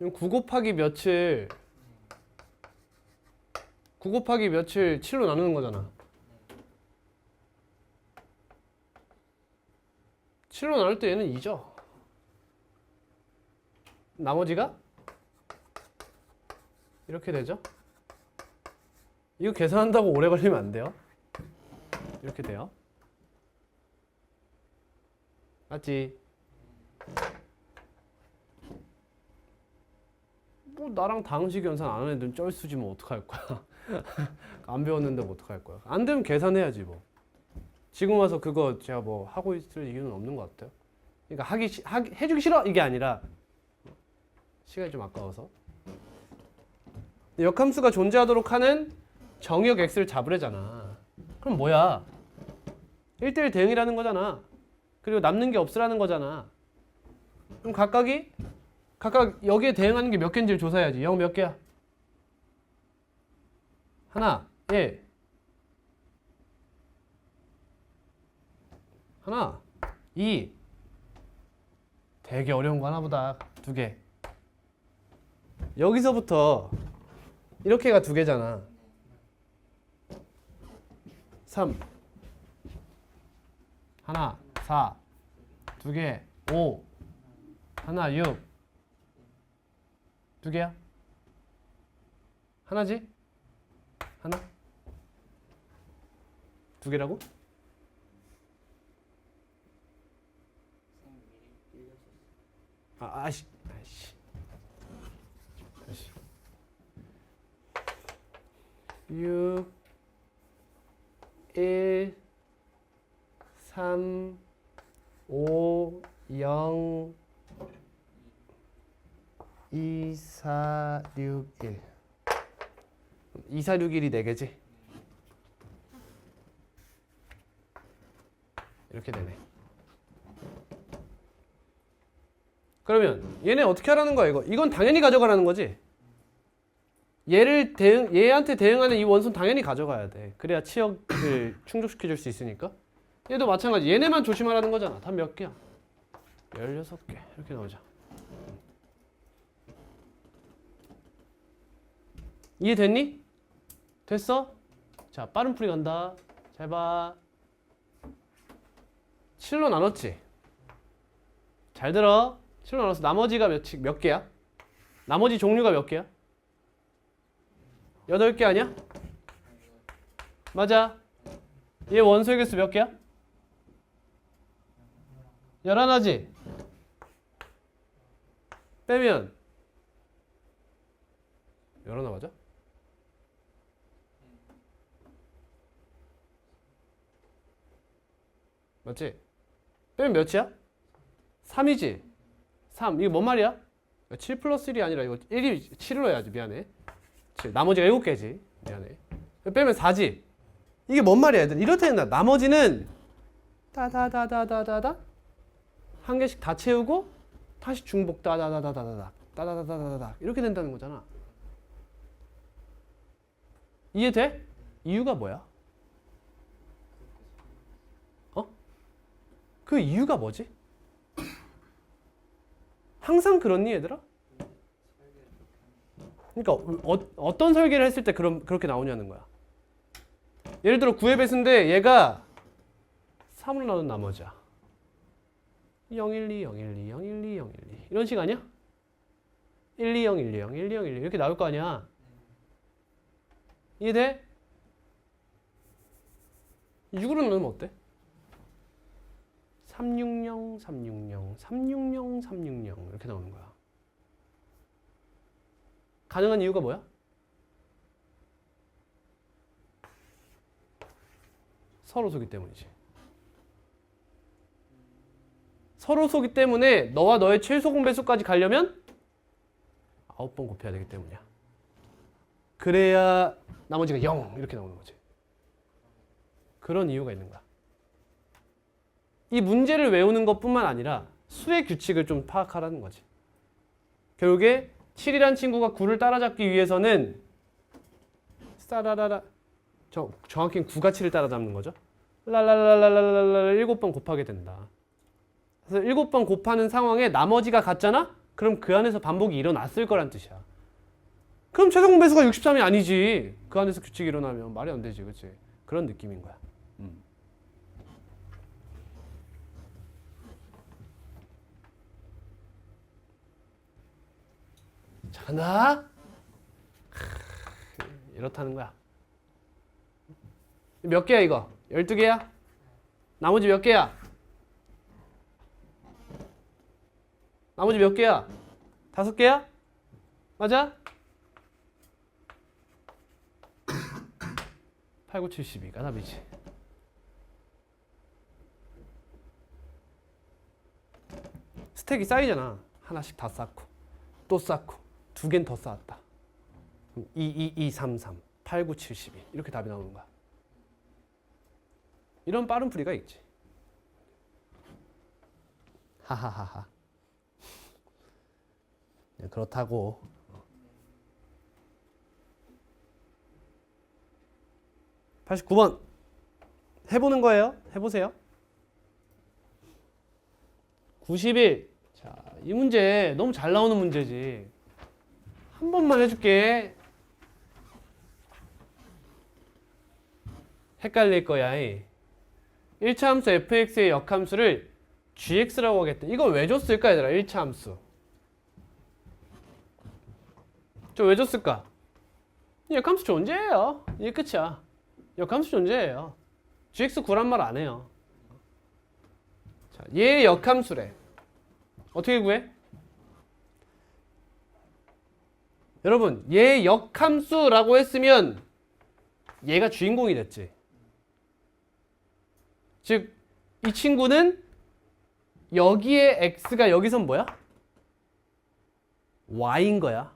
그럼 9 곱하기 몇을 9 곱하기 몇을 7로 나누는 거잖아. 7로 나눌 때 얘는 2죠. 나머지가 이렇게 되죠. 이거 계산한다고 오래 걸리면 안 돼요. 이렇게 돼요. 맞지? 뭐 나랑 당식 연산 안 하는 애들은 쩔수지 뭐 어떡할 거야. 안 배웠는데 뭐 어떡할 거야. 안 되면 계산해야지 뭐. 지금 와서 그거 제가 뭐 하고 있을 이유는 없는 것 같아요. 그러니까 해주기 싫어 이게 아니라 시간이 좀 아까워서. 역함수가 존재하도록 하는 정의역 x를 잡으래잖아. 그럼 뭐야? 1대1 대응이라는 거잖아. 그리고 남는 게 없으라는 거잖아. 그럼 각각 여기에 대응하는 게 몇 개인지를 조사해야지. 0 몇 개야? 하나, 1. 하나, 2. 되게 어려운 거 하나보다 2개. 여기서부터 이렇게가 2개잖아. 3. 하나, 4. 2개, 5. 하나, 6. 2개야? 하나지? 하나? 2개라고? 아씨. 다시. 6 1 3 5 0 2 4 6 1 2 4 6 1이 4개지? 이렇게 되네. 그러면 얘네 어떻게 하라는 거야 이거? 이건 당연히 가져가라는 거지? 얘한테 대응하는 이 원소는 당연히 가져가야 돼. 그래야 치역을 충족시켜줄 수 있으니까. 얘도 마찬가지. 얘네만 조심하라는 거잖아. 답 몇 개야? 16개. 이렇게 나오죠. 이해됐니? 됐어? 자, 빠른 풀이 간다. 잘 봐. 7로 나눴지? 잘 들어. 7로 나눠서 나머지가 몇 개야? 나머지 종류가 몇 개야? 8개 아니야? 맞아. 얘 원소의 개수 몇 개야? 11하지? 빼면 11하 맞아? 맞지? 빼면 몇이야? 3이지? 3. 이게 뭔 말이야? 7 플러스 1이 아니라 이거 1이 7으로 해야지. 미안해. 7. 나머지가 7개지. 미안해. 빼면 4지? 이게 뭔 말이야, 얘들? 이렇게 된다. 나머지는 따다다다다다다 한 개씩 다 채우고 다시 중복 따다다다다다 따다다다다다 이렇게 된다는 거잖아. 이해돼? 이유가 뭐야? 그 이유가 뭐지? 항상 그렇니 얘들아? 그러니까 어떤 설계를 했을 때 그렇게 나오냐는 거야. 예를 들어 9의 배수인데 얘가 3으로 나눈 나머지야. 0, 1, 2, 0, 1, 2, 0, 1, 2, 0, 1, 2 이런 식 아니야? 1, 2, 0, 1, 2, 0, 1, 2, 0, 1, 2 이렇게 나올 거 아니야. 이해돼? 6으로 나누면 어때? 360, 360, 360, 360 이렇게 나오는 거야. 가능한 이유가 뭐야? 서로 소기 때문이지. 서로 소기 때문에 너와 너의 최소 공배수까지 가려면 9번 곱해야 되기 때문이야. 그래야 나머지가 0 이렇게 나오는 거지. 그런 이유가 있는 거야. 이 문제를 외우는 것뿐만 아니라 수의 규칙을 좀 파악하라는 거지. 결국에 7이란 친구가 9를 따라잡기 위해서는 정확히는 9가 7을 따라잡는 거죠. 랄랄랄랄랄랄 7번 곱하게 된다. 그래서 7번 곱하는 상황에 나머지가 같잖아? 그럼 그 안에서 반복이 일어났을 거란 뜻이야. 그럼 최종 배수가 63이 아니지. 그 안에서 규칙이 일어나면 말이 안 되지, 그렇지? 그런 느낌인 거야. 자, 간다. 이렇다는 거야. 몇 개야 이거? 12개야? 나머지 몇 개야? 나머지 몇 개야? 5개야? 맞아? 8, 9, 72가 답이지. 스택이 쌓이잖아. 하나씩 다 쌓고 또 쌓고 두 개는 더 쌓았다. 2, 2, 2, 3, 3, 8, 9, 72 이렇게 답이 나오는 거야. 이런 빠른 풀이가 있지. 하하하하. 네, 그렇다고. 89번 해보는 거예요. 해보세요. 91. 자, 이 문제 너무 잘 나오는 문제지. 한 번만 해줄게. 헷갈릴 거야. 1차 함수 fx의 역함수를 gx라고 하겠다. 이거 왜 줬을까 얘들아? 1차 함수. 저 왜 줬을까? 역함수 존재해요. 이게 끝이야. 역함수 존재해요. gx 구란 말 안 해요. 자, 얘 역함수래. 어떻게 구해? 여러분, 얘 역함수라고 했으면 얘가 주인공이 됐지. 즉, 이 친구는 여기에 x가 여기선 뭐야? y인 거야.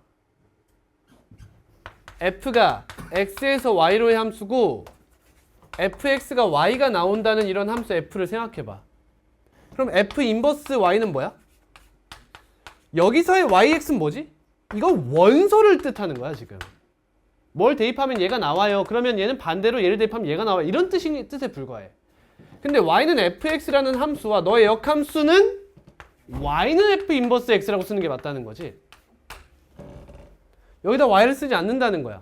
f가 x에서 y로의 함수고 fx가 y가 나온다는 이런 함수 f를 생각해봐. 그럼 f 인버스 y는 뭐야? 여기서의 yx는 뭐지? 이건 원소를 뜻하는 거야 지금. 뭘 대입하면 얘가 나와요. 그러면 얘는 반대로 얘를 대입하면 얘가 나와요. 이런 뜻에 불과해. 근데 y는 fx라는 함수와 너의 역함수는 y는 f 인버스 x라고 쓰는 게 맞다는 거지. 여기다 y를 쓰지 않는다는 거야.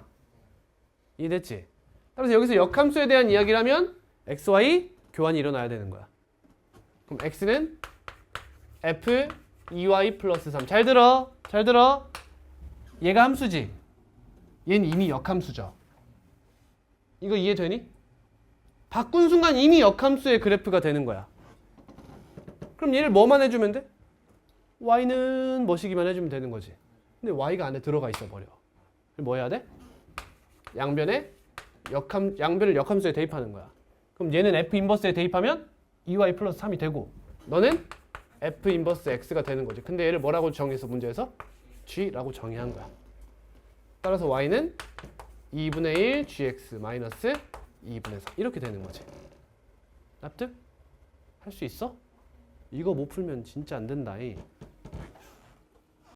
이해됐지? 따라서 여기서 역함수에 대한 이야기를 하면 x, y 교환이 일어나야 되는 거야. 그럼 x는 f 2y 플러스 3. 잘 들어. 잘 들어. 얘가 함수지. 얘는 이미 역함수죠. 이거 이해되니? 바꾼 순간 이미 역함수의 그래프가 되는 거야. 그럼 얘를 뭐만 해주면 돼? y는 뭐시기만 해주면 되는 거지. 근데 y가 안에 들어가 있어 버려. 그럼 뭐 해야 돼? 양변을 역함수에 대입하는 거야. 그럼 얘는 f 인버스에 대입하면 2y 플러스 3이 되고 너는 f 인버스 x가 되는 거지. 근데 얘를 뭐라고 정해서 문제에서? g라고 정의한 거야. 따라서 y는 2분의 1 gx 마이너스 2분의 4 이렇게 되는 거지. 납득? 할 수 있어? 이거 못 풀면 진짜 안 된다.